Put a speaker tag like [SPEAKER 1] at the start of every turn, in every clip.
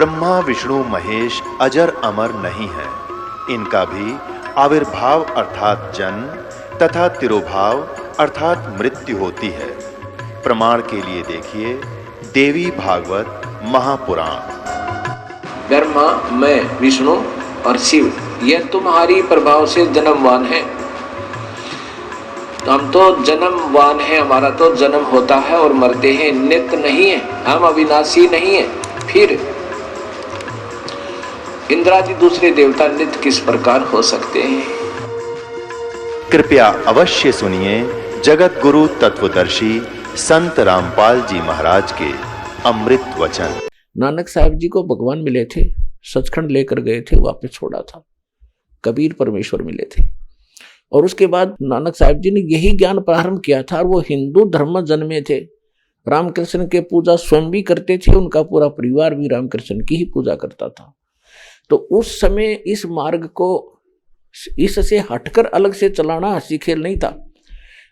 [SPEAKER 1] ब्रह्मा विष्णु महेश अजर अमर नहीं है। इनका भी आविर्भाव अर्थात जन्म तथा तिरोभाव अर्थात मृत्यु होती है। प्रमाण के लिए देखिए देवी भागवत महापुराण।
[SPEAKER 2] ब्रह्मा, मैं, विष्णु और शिव, यह तुम्हारी प्रभाव से जन्मवान है। हम तो जन्मवान है, हमारा तो जन्म होता है और मरते हैं, नित्य नहीं है, हम अविनाशी नहीं है। फिर इंद्रादि दूसरे देवता नित्य किस प्रकार हो सकते हैं?
[SPEAKER 1] कृपया अवश्य सुनिए जगत गुरु तत्वदर्शी संत रामपाल जी महाराज के अमृत वचन।
[SPEAKER 2] नानक साहब जी को भगवान मिले थे, सचखंड लेकर गए थे, वापस छोड़ा था। कबीर परमेश्वर मिले थे और उसके बाद नानक साहब जी ने यही ज्ञान प्रारंभ किया था। और वो हिंदू धर्म जन्मे थे, रामकृष्ण के पूजा स्वयं भी करते थे, उनका पूरा परिवार भी रामकृष्ण की ही पूजा करता था। तो उस समय इस मार्ग को इससे हटकर अलग से चलाना हंसी खेल नहीं था।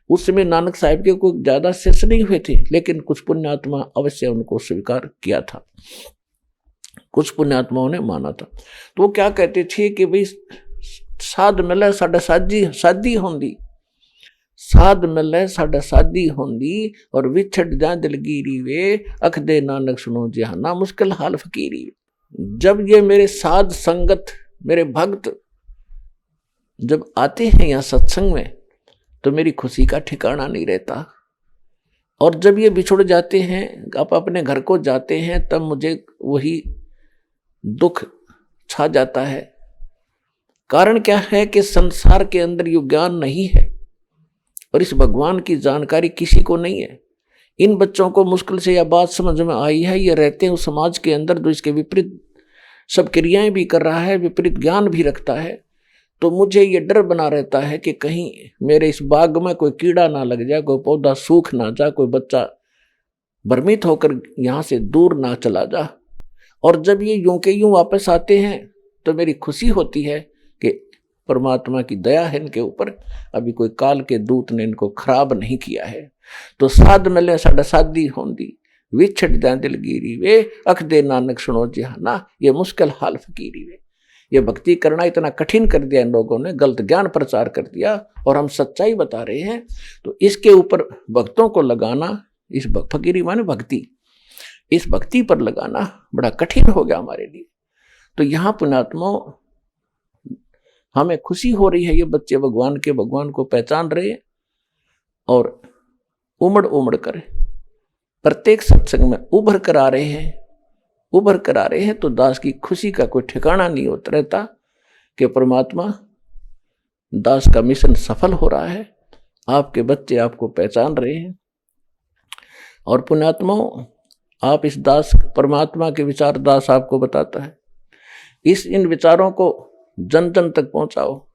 [SPEAKER 2] उस समय नानक साहब के कोई ज्यादा शिष्य नहीं हुए थे, लेकिन कुछ पुण्यात्मा अवश्य उनको स्वीकार किया था, कुछ पुण्यात्माओं ने माना था। तो वो क्या कहते थे कि भाई साध मिले साडा शादी होंदी, साध मिले साडा शादी होंदी, और विछड़ जा दिलगीरी वे, अख दे नानक सुनो जहाना मुश्किल हाल फकीरी। जब ये मेरे साध संगत, मेरे भक्त जब आते हैं यहाँ सत्संग में, तो मेरी खुशी का ठिकाना नहीं रहता। और जब ये बिछुड़ जाते हैं, आप अपने घर को जाते हैं, तब मुझे वही दुख छा जाता है। कारण क्या है कि संसार के अंदर ये ज्ञान नहीं है और इस भगवान की जानकारी किसी को नहीं है। इन बच्चों को मुश्किल से यह बात समझ में आई है, ये रहते हैं उस समाज के अंदर जो इसके विपरीत सब क्रियाएं भी कर रहा है, विपरीत ज्ञान भी रखता है। तो मुझे ये डर बना रहता है कि कहीं मेरे इस बाग में कोई कीड़ा ना लग जाए, कोई पौधा सूख ना जाए, कोई बच्चा भ्रमित होकर यहाँ से दूर ना चला जा। और जब ये यूं के यूं वापस आते हैं तो मेरी खुशी होती है कि परमात्मा की दया है इनके ऊपर, अभी कोई काल के दूत ने इनको खराब नहीं किया है। तो साध मिले साडा शादी होंदी, विछड़ जा दिलगीरी वे, अख दे नानक सुनो जहाना, ये मुश्किल हाल फकीरी वे। ये भक्ति करना इतना कठिन कर दिया इन लोगों ने, गलत ज्ञान प्रचार कर दिया और हम सच्चाई बता रहे हैं। तो इसके ऊपर भक्तों को लगाना, इस फकीरी माने भक्ति, इस भक्ति पर लगाना बड़ा कठिन हो गया हमारे लिए। तो यहाँ पुण्यात्माओं हमें खुशी हो रही है, ये बच्चे भगवान को पहचान रहे हैं और उमड़ उमड़ कर प्रत्येक सत्संग में उभर कर आ रहे हैं। तो दास की खुशी का कोई ठिकाना नहीं होता रहता कि परमात्मा दास का मिशन सफल हो रहा है, आपके बच्चे आपको पहचान रहे हैं। और पुण्यात्माओं, आप इस दास परमात्मा के विचार दास आपको बताता है, इन विचारों को जन जन तक पहुंचाओ,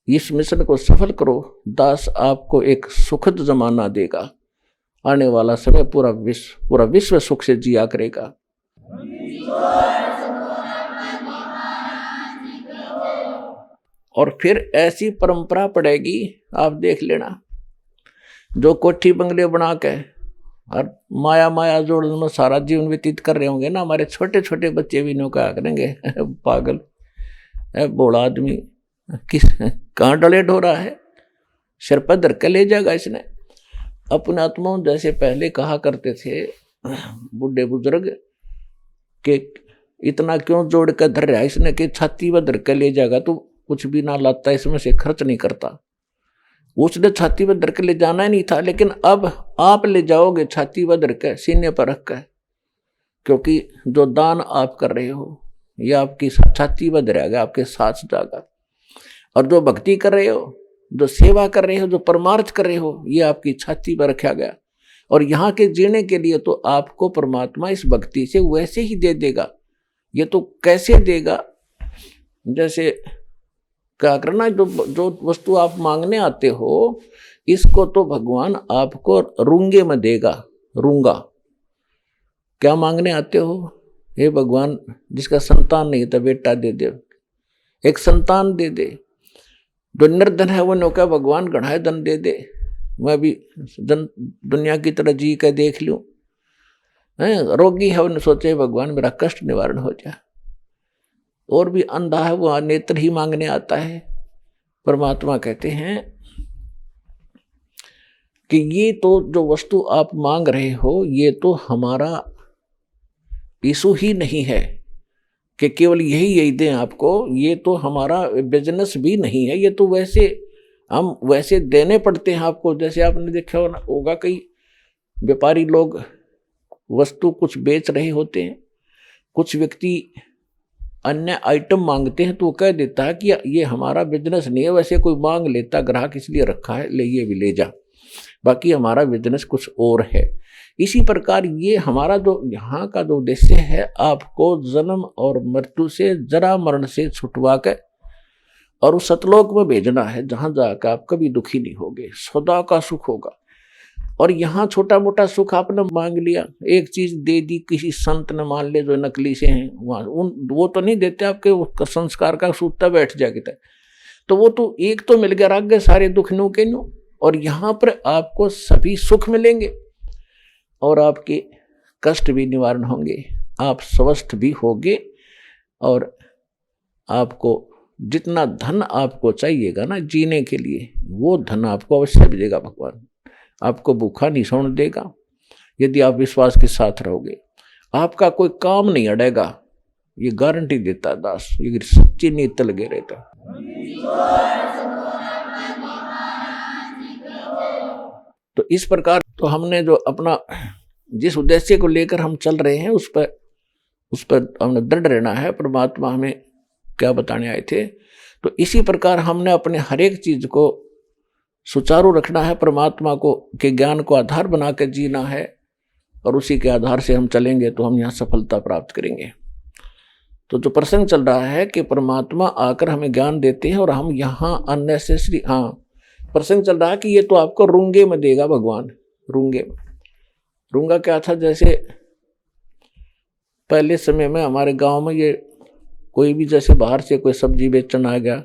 [SPEAKER 2] इस मिशन को सफल करो। दास आपको एक सुखद जमाना देगा, आने वाला समय पूरा विश्व सुख से जिया करेगा। और फिर ऐसी परंपरा पड़ेगी, आप देख लेना, जो कोठी बंगले बना के और माया जोड़ में सारा जीवन व्यतीत कर रहे होंगे ना, हमारे छोटे छोटे बच्चे भी नौका करेंगे पागल बोला आदमी किस कहाँ डले ढो रहा है, सिर पर धर के ले जाएगा इसने। अपने आत्माओं जैसे पहले कहा करते थे बुढ़े बुजुर्ग कि इतना क्यों जोड़ कर धर रहा है इसने, कि छाती पर धर के ले जाएगा तो कुछ भी ना लाता, इसमें से खर्च नहीं करता। उसने छाती पर धर के ले जाना ही नहीं था, लेकिन अब आप ले जाओगे छाती पर धर के, सीने पर रख कर, क्योंकि जो दान आप कर रहे हो ये आपकी छाती पर धरेगा, आपके साथ जाएगा। और जो भक्ति कर रहे हो, जो सेवा कर रहे हो, जो परमार्थ कर रहे हो, ये आपकी छाती पर रखा गया। और यहाँ के जीने के लिए तो आपको परमात्मा इस भक्ति से वैसे ही दे देगा। ये तो कैसे देगा, जैसे क्या करना, जो वस्तु आप मांगने आते हो, इसको तो भगवान आपको रूंगे में देगा। रूंगा क्या मांगने आते हो, हे भगवान जिसका संतान नहीं था बेटा दे दे, एक संतान दे दे। जो निर्धन है वो नौका भगवान गढ़ाए धन दे दे, मैं भी दुनिया की तरह जी के देख लूं, रोगी है, उन्हें सोचे भगवान मेरा कष्ट निवारण हो जाए। और भी अंधा है, वो नेत्र ही मांगने आता है। परमात्मा कहते हैं कि ये तो जो वस्तु आप मांग रहे हो, ये तो हमारा इशू ही नहीं है कि केवल यही दें आपको, ये तो हमारा बिजनेस भी नहीं है। ये तो वैसे हम वैसे देने पड़ते हैं आपको। जैसे आपने देखा होगा कई व्यापारी लोग वस्तु कुछ बेच रहे होते हैं, कुछ व्यक्ति अन्य आइटम मांगते हैं तो वो कह देता है कि ये हमारा बिजनेस नहीं है। वैसे कोई मांग लेता, ग्राहक इसलिए रखा है, ले ये भी ले जा, बाकी हमारा बिजनेस कुछ और है। इसी प्रकार ये हमारा जो यहाँ का जो उद्देश्य है, आपको जन्म और मृत्यु से, जरा मरण से छुटवा के और उस सतलोक में भेजना है, जहां जाकर आप कभी दुखी नहीं होगे, सदा का सुख होगा। और यहाँ छोटा मोटा सुख आपने मांग लिया, एक चीज दे दी किसी संत ने, मान ले जो नकली से हैं, वहां वो तो नहीं देते आपके संस्कार का सूता बैठ जाएगा, तो वो तो एक तो मिल गया, रख गए सारे दुख नो के नो। और यहाँ पर आपको सभी सुख मिलेंगे और आपके कष्ट भी निवारण होंगे, आप स्वस्थ भी होगे। और आपको जितना धन आपको चाहिएगा ना जीने के लिए, वो धन आपको अवश्य मिलेगा। भगवान आपको भूखा नहीं सोने देगा यदि आप विश्वास के साथ रहोगे। आपका कोई काम नहीं अड़ेगा, ये गारंटी देता दास, ये सच्ची नीयत लगे रहता। तो इस प्रकार तो हमने जो अपना जिस उद्देश्य को लेकर हम चल रहे हैं उस पर हमने दृढ़ रहना है। परमात्मा हमें क्या बताने आए थे, तो इसी प्रकार हमने अपने हर एक चीज को सुचारू रखना है, परमात्मा को के ज्ञान को आधार बना कर जीना है, और उसी के आधार से हम चलेंगे तो हम यहाँ सफलता प्राप्त करेंगे। तो जो प्रसंग चल रहा है कि परमात्मा आकर हमें ज्ञान देते हैं और हम यहाँ अननेसेसरी, प्रसंग चल रहा है कि ये तो आपको रूंगे में देगा भगवान। रूंगे में, रूंगा क्या था, जैसे पहले समय में हमारे गांव में ये कोई भी जैसे बाहर से कोई सब्जी बेचने आ गया,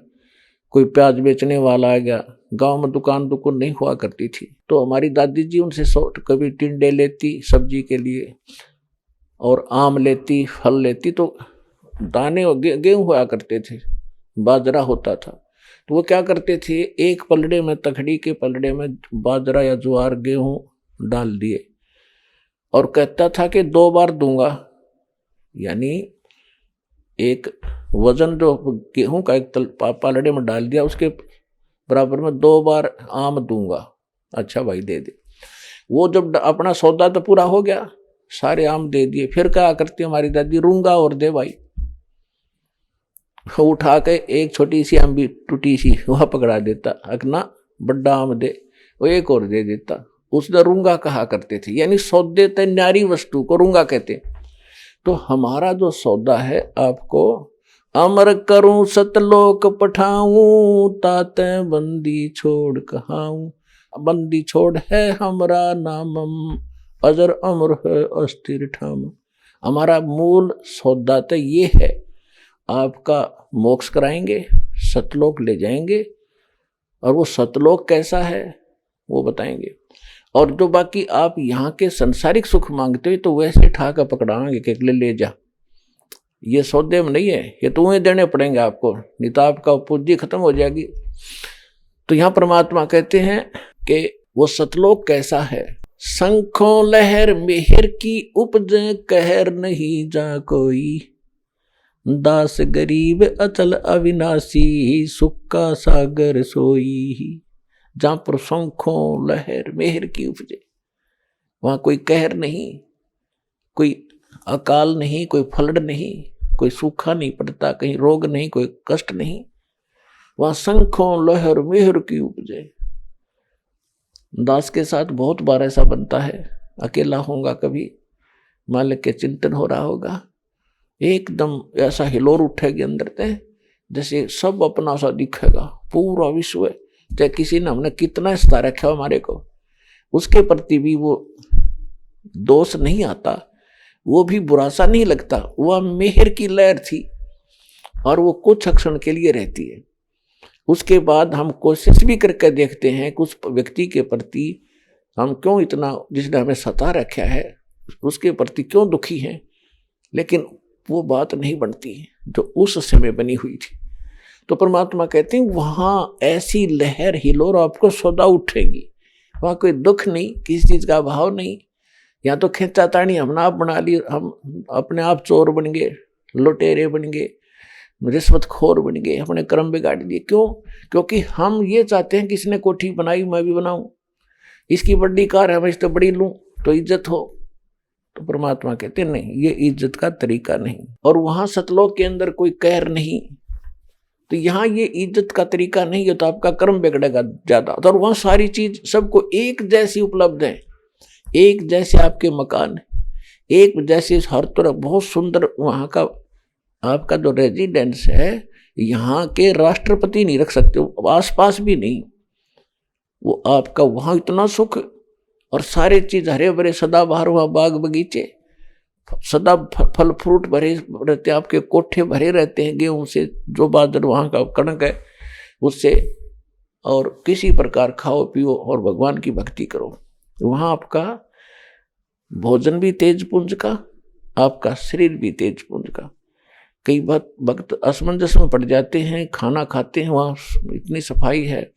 [SPEAKER 2] कोई प्याज बेचने वाला आ गया, गांव में दुकान नहीं हुआ करती थी, तो हमारी दादी जी उनसे कभी टिंडे लेती सब्जी के लिए, और आम लेती, फल लेती, तो दाने गेहूं हुआ करते थे, बाजरा होता था, तो वो क्या करते थे, एक पलड़े में, तखड़ी के पलड़े में बाजरा या ज्वार गेहूं डाल दिए और कहता था कि 2 बार दूंगा, यानी एक वजन जो गेहूं का एक पलड़े में डाल दिया, उसके बराबर में 2 बार आम दूंगा। अच्छा भाई दे दे। वो जब अपना सौदा तो पूरा हो गया, सारे आम दे दिए, फिर क्या करती हमारी दादी, रूंगा और दे भाई। उठा के एक छोटी सी आम भी टूटी सी वह पकड़ा देता, अकना बड़ा आम दे, वो एक और दे देता, उसने रूंगा कहा करते थे, यानी सौदे ते न्यारी वस्तु को रूंगा कहते। तो हमारा जो सौदा है, आपको अमर करूं सतलोक पठाऊं, ताते बंदी छोड़ कहाऊं। बंदी छोड़ है हमरा नामम, अजर अमर है अस्थिर ठाम। हमारा मूल सौदा तो ये है, आपका मोक्ष कराएंगे, सतलोक ले जाएंगे, और वो सतलोक कैसा है वो बताएंगे। और जो बाकी आप यहाँ के संसारिक सुख मांगते हो, तो वैसे ठाकर पकड़ाएंगे कि ले जा, ये सौदे में नहीं है, ये तो उन्हें देने पड़ेंगे आपको, नहीं तो आपका पूंजी खत्म हो जाएगी। तो यहाँ परमात्मा कहते हैं कि वो सतलोक कैसा है, शंखों लहर मेहर की उपजे, कहर नहीं जा कोई, दास गरीब अचल अविनाशी, सुख का सागर सोई। जहां पर शंखों लहर मेहर की उपजे, वहां कोई कहर नहीं, कोई अकाल नहीं, कोई फलड़ नहीं, कोई सूखा नहीं पड़ता, कहीं रोग नहीं, कोई कष्ट नहीं, वहां शंखों लहर मेहर की उपजे। दास के साथ बहुत बार ऐसा बनता है, अकेला होगा कभी, मालिक के चिंतन हो रहा होगा, एकदम ऐसा हिलोर उठेगी अंदर से, जैसे सब अपना सा दिखेगा, पूरा विश्व, चाहे किसी ने हमने कितना सता रखा हमारे को, उसके प्रति भी वो दोष नहीं आता, वो भी बुरा सा नहीं लगता। वह मेहर की लहर थी और वो कुछ क्षण के लिए रहती है, उसके बाद हम कोशिश भी करके देखते हैं कि उस व्यक्ति के प्रति हम क्यों इतना, जिसने हमें सता रखा है, उसके प्रति क्यों दुखी हैं, लेकिन वो बात नहीं बनती जो उस समय बनी हुई थी। तो परमात्मा कहते हैं वहां ऐसी लहर हिलोर आपको सदा उठेगी, वहां कोई दुख नहीं, किसी चीज का अभाव नहीं। या तो खींचातानी हमने आप बना ली, हम अपने आप चोर बन गए, लुटेरे बन गए, रिश्वतखोर बन गए, अपने कर्म बिगाड़ दिए। क्यों? क्योंकि हम ये चाहते हैं कि इसने कोठी बनाई मैं भी बनाऊं, इसकी बड़ी कार है मैं इससे बड़ी लूं तो इज्जत हो। तो परमात्मा कहते हैं नहीं, ये इज्जत का तरीका नहीं। और वहां सतलोक के अंदर कोई कहर नहीं, तो यहाँ ये इज्जत का तरीका नहीं है, तो आपका कर्म बिगड़ेगा ज्यादा। और वहां सारी चीज सबको एक जैसी उपलब्ध है, एक जैसे आपके मकान, एक जैसे हर तरफ बहुत सुंदर। वहां का आपका जो रेजिडेंस है, यहाँ के राष्ट्रपति नहीं रख सकते, आसपास भी नहीं। वो आपका वहां इतना सुख और सारे चीज हरे भरे सदाबहार, वहां बाग बगीचे सदा फल फ्रूट भरे रहते, आपके कोठे भरे रहते हैं गेहूं से, जो बादल वहां का कणक है उससे, और किसी प्रकार खाओ पियो और भगवान की भक्ति करो। वहां आपका भोजन भी तेज पुंज का, आपका शरीर भी तेज पुंज का। कई भक्त असमंजस में पड़ जाते हैं, खाना खाते हैं, वहां इतनी सफाई है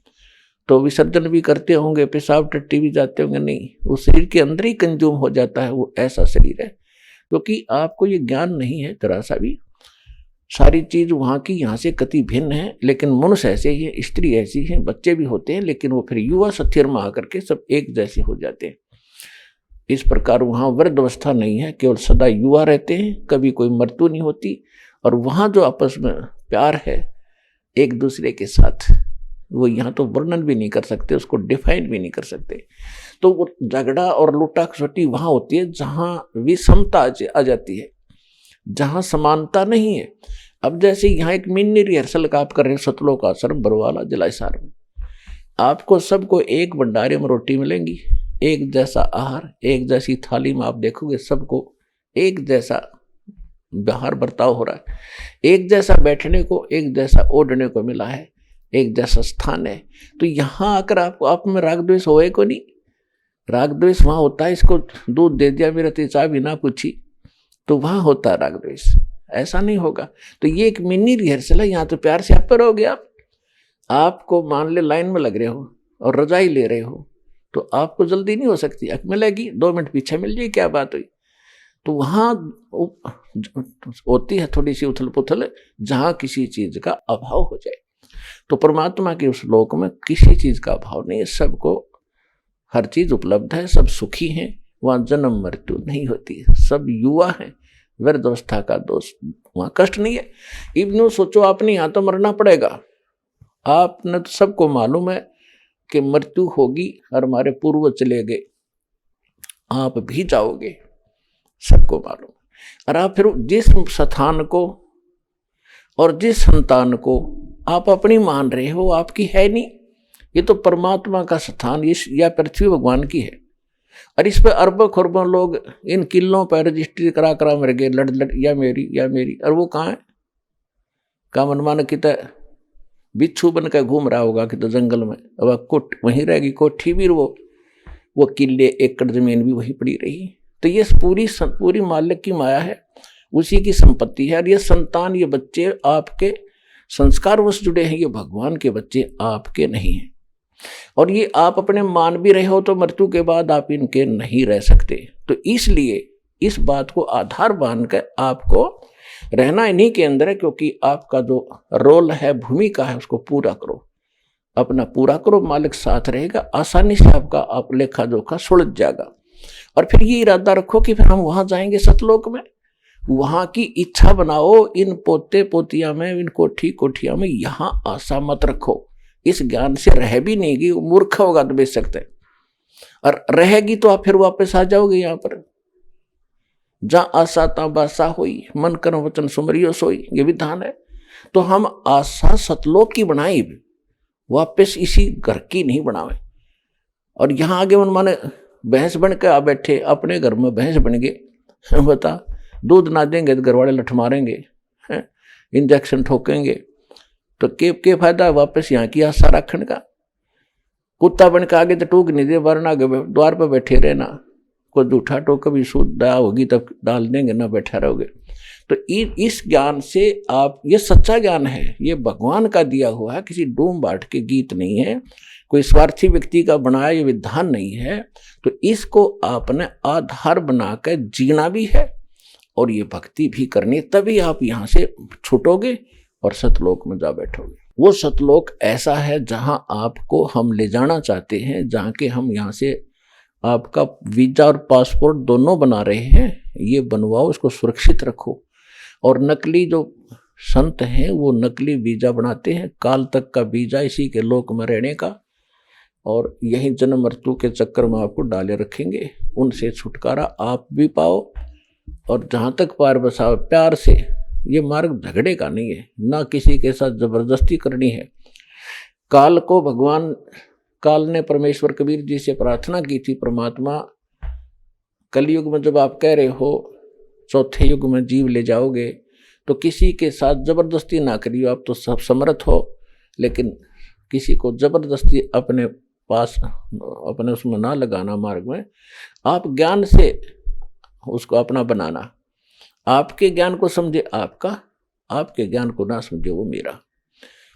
[SPEAKER 2] तो विसर्जन भी करते होंगे, पेशाब टट्टी भी जाते होंगे, नहीं, वो शरीर के अंदर ही कंज्यूम हो जाता है। वो ऐसा शरीर है, क्योंकि आपको ये ज्ञान नहीं है जरा सा भी। सारी चीज वहां की यहाँ से कति भिन्न है, लेकिन मनुष्य ऐसे ही है, स्त्री ऐसी है, बच्चे भी होते हैं, लेकिन वो फिर युवा सत्यर में आकर के सब एक जैसे हो जाते हैं। इस प्रकार वहां वृद्ध अवस्था नहीं है, केवल सदा युवा रहते हैं, कभी कोई मृत्यु नहीं होती। और वहां जो आपस में प्यार है एक दूसरे के साथ, वो यहाँ तो वर्णन भी नहीं कर सकते, उसको डिफाइन भी नहीं कर सकते। तो वो झगड़ा और लूटा खसोटी वहां होती है जहां विषमता आ जाती है, जहां समानता नहीं है। अब जैसे यहाँ एक मिनी रिहर्सल का आप कर रहे हैं सतलोक आश्रम बरवाला जिला हिसार में, आपको सबको एक भंडारे में रोटी मिलेंगी, एक जैसा आहार, एक जैसी थाली में आप देखोगे सबको एक जैसा व्यवहार बर्ताव हो रहा है, एक जैसा बैठने को, एक जैसा ओढ़ने को मिला है, एक जैसा स्थान है। तो यहाँ आकर आपको आप में राग द्वेष होए को नहीं, राग द्वेष वहां होता है, इसको दूध दे दिया मेरा तो चाय भी ना पूछी, तो वहां होता है राग द्वेष, ऐसा नहीं होगा। तो ये एक मिनी रिहर्सल है, यहाँ तो प्यार से आप पर रहोगे। आपको मान ले लाइन में लग रहे हो और रजाई ले रहे हो, तो आपको जल्दी नहीं हो सकती, अक मिलेगी 2 मिनट पीछे मिल जाएगी, क्या बात हुई। तो वहां होती है थोड़ी सी उथल पुथल, जहां किसी चीज का अभाव हो जाए। तो परमात्मा के उस लोक में किसी चीज का अभाव नहीं है, सबको हर चीज उपलब्ध है, सब सुखी हैं, वहां जन्म मृत्यु नहीं होती है, सब युवा है, वृद्ध अवस्था का दोष, वहां कष्ट नहीं है। इब्नू सोचो आपने यहाँ तो मरना पड़ेगा, आपने तो सबको मालूम है कि मृत्यु होगी, और हमारे पूर्वज चले गए, आप भी जाओगे, सबको मालूम। और आप फिर जिस स्थान को और जिस संतान को आप अपनी मान रहे हो, आपकी है नहीं, ये तो परमात्मा का स्थान, इस या पृथ्वी भगवान की है। और इस पर अरबों खरबों लोग इन किलों पर रजिस्ट्री करा करा मर गए, लड़ लड़ या मेरी या मेरी। और वो कहाँ है? का मनमान कि बिच्छू बन कर घूम रहा होगा कि तो जंगल में, अब कोट वहीं रहेगी, कोठी भी वो किले एकड़ जमीन भी वहीं पड़ी रही। तो ये पूरी मालिक की माया है, उसी की संपत्ति है। और ये संतान, ये बच्चे आपके संस्कारवश जुड़े हैं, ये भगवान के बच्चे आपके नहीं हैं। और ये आप अपने मान भी रहे हो तो मृत्यु के बाद आप इनके नहीं रह सकते। तो इसलिए इस बात को आधार मान कर आपको रहना इन्हीं के अंदर है, क्योंकि आपका जो रोल है, भूमिका है, उसको पूरा करो, अपना पूरा करो, मालिक साथ रहेगा, आसानी से आपका आप लेखा जोखा सुलझ जाएगा। और फिर ये इरादा रखो कि फिर हम वहां जाएंगे सतलोक में, वहां की इच्छा बनाओ, इन पोते पोतिया में, इन कोठी कोठिया में यहां आशा मत रखो। इस ज्ञान से रह भी नहीं गई, मूर्ख होगा तो बेच सकते हैं, और रहेगी तो आप फिर वापस आ जाओगे यहाँ पर। जहां आशा ता बासा होई, मन कर्म वचन सुमरियो सोई, ये विधान है। तो हम आशा सतलोक की बनाई, वापस इसी घर की नहीं बनावे। और यहाँ आगे मन माने भैंस बन के आ बैठे, अपने घर में भैंस बन गए, बता दूध ना देंगे तो घर वाले लठ मारेंगे, इंजेक्शन ठोकेंगे, तो के फायदा है वापस यहाँ की आशा रखने का। कुत्ता बन के आगे तो टूक नहीं दे, वरना आगे द्वार पर बैठे रहना, को जूठा तो कभी सूद दया होगी तब डाल देंगे, ना बैठा रहोगे। तो इस ज्ञान से आप, ये सच्चा ज्ञान है, ये भगवान का दिया हुआ है, किसी डूम बाट के गीत नहीं है, कोई स्वार्थी व्यक्ति का बनाया ये विधान नहीं है। तो इसको आपने आधार बनाकर जीना भी है और ये भक्ति भी करनी, तभी आप यहाँ से छूटोगे और सतलोक में जा बैठोगे। वो सतलोक ऐसा है जहां आपको हम ले जाना चाहते हैं, जहां के हम यहाँ से आपका वीजा और पासपोर्ट दोनों बना रहे हैं। ये बनवाओ, इसको सुरक्षित रखो। और नकली जो संत हैं वो नकली वीजा बनाते हैं, काल तक का वीजा इसी के लोक में रहने का, और यही जन्म मृत्यु के चक्कर में आपको डाले रखेंगे। उनसे छुटकारा आप भी पाओ और जहाँ तक पार बसाओ प्यार से। ये मार्ग झगड़े का नहीं है, ना किसी के साथ जबरदस्ती करनी है। काल को भगवान, काल ने परमेश्वर कबीर जी से प्रार्थना की थी, परमात्मा कलयुग में जब आप कह रहे हो चौथे युग में जीव ले जाओगे तो किसी के साथ जबरदस्ती ना करियो। आप तो सब समर्थ हो, लेकिन किसी को जबरदस्ती अपने पास, अपने उसमें ना लगाना मार्ग में। आप ज्ञान से उसको अपना बनाना। आपके ज्ञान को समझे आपका, आपके ज्ञान को ना समझे वो मेरा।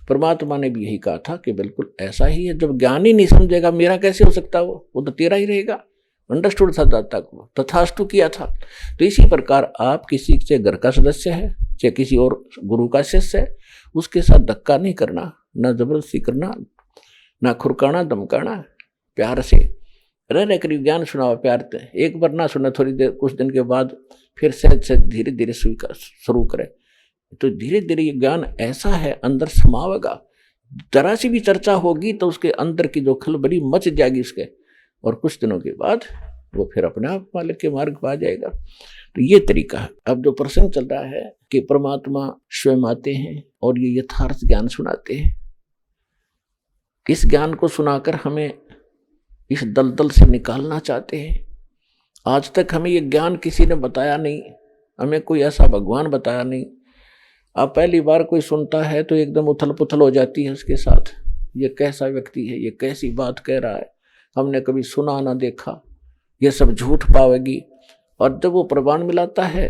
[SPEAKER 2] परमात्मा ने भी यही कहा था कि बिल्कुल ऐसा ही है। जब ज्ञान ही नहीं समझेगा मेरा कैसे हो सकता, वो तो तेरा ही रहेगा। अंडरस्टूड था दाता को, तथास्तु किया था। तो इसी प्रकार आप किसी से घर का सदस्य है, चाहे किसी और गुरु का शिष्य है, उसके साथ धक्का नहीं करना, ना जबरदस्ती करना, ना खुरकाना धमकाना, प्यार से रह करीब ज्ञान सुनाओ प्यार से। एक बार ना सुना, थोड़ी देर कुछ दिन के बाद फिर सहज से धीरे धीरे शुरू करें। तो धीरे धीरे ये ज्ञान ऐसा है अंदर समावेगा। जरा सी भी चर्चा होगी तो उसके अंदर की जो खलबली मच जाएगी उसके, और कुछ दिनों के बाद वो फिर अपने आप मालिक के मार्ग पर आ जाएगा। तो ये तरीका है। अब जो प्रसंग चल रहा है कि परमात्मा स्वयं आते हैं और ये यथार्थ ज्ञान सुनाते हैं। इस ज्ञान को सुनाकर हमें इस दलदल से निकालना चाहते हैं। आज तक हमें ये ज्ञान किसी ने बताया नहीं, हमें कोई ऐसा भगवान बताया नहीं। अब पहली बार कोई सुनता है तो एकदम उथल पुथल हो जाती है उसके साथ, ये कैसा व्यक्ति है, ये कैसी बात कह रहा है, हमने कभी सुना ना देखा, ये सब झूठ पावेगी। और जब वो प्रमाण मिलाता है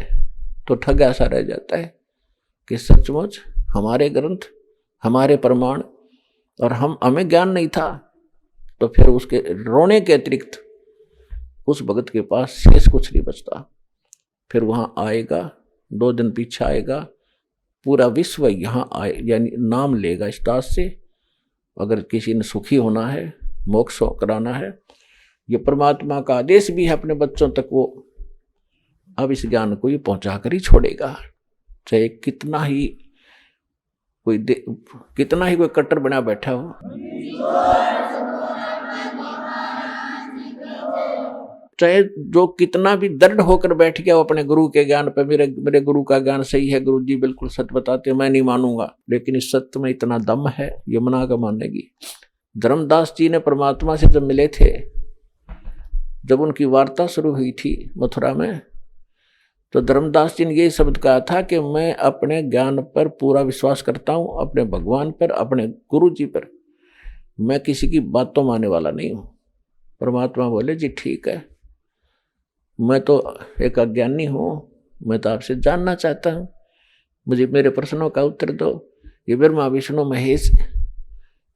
[SPEAKER 2] तो ठग ऐसा रह जाता है कि सचमुच हमारे ग्रंथ, हमारे प्रमाण, और हमें ज्ञान नहीं था। तो फिर उसके रोने के अतिरिक्त उस भगत के पास शेष कुछ नहीं बचता। फिर वहाँ आएगा, 2 दिन पीछे आएगा, पूरा विश्व यहाँ आए, यानी नाम लेगा इस दास से। अगर किसी ने सुखी होना है, मोक्ष कराना है, ये परमात्मा का आदेश भी है अपने बच्चों तक। वो अब इस ज्ञान को ये पहुंचा कर ही छोड़ेगा, चाहे कितना ही कोई कट्टर बना बैठा हो। चाहे जो कितना भी दृढ़ होकर बैठ गया हो अपने गुरु के ज्ञान पे, मेरे गुरु का ज्ञान सही है, गुरु जी बिल्कुल सच बताते, मैं नहीं मानूंगा। लेकिन इस सत्य में इतना दम है, यमुना का मानेगी। धर्मदास जी ने परमात्मा से जब मिले थे, जब उनकी वार्ता शुरू हुई थी मथुरा में, तो धर्मदास जी ने यही शब्द कहा था कि मैं अपने ज्ञान पर पूरा विश्वास करता हूँ, अपने भगवान पर, अपने गुरु जी पर। मैं किसी की बातों मानने वाला नहीं हूँ। परमात्मा बोले जी ठीक है, मैं तो एक अज्ञानी हूँ, मैं तो आपसे जानना चाहता हूँ, मुझे मेरे प्रश्नों का उत्तर दो। ये ब्रह्मा विष्णु महेश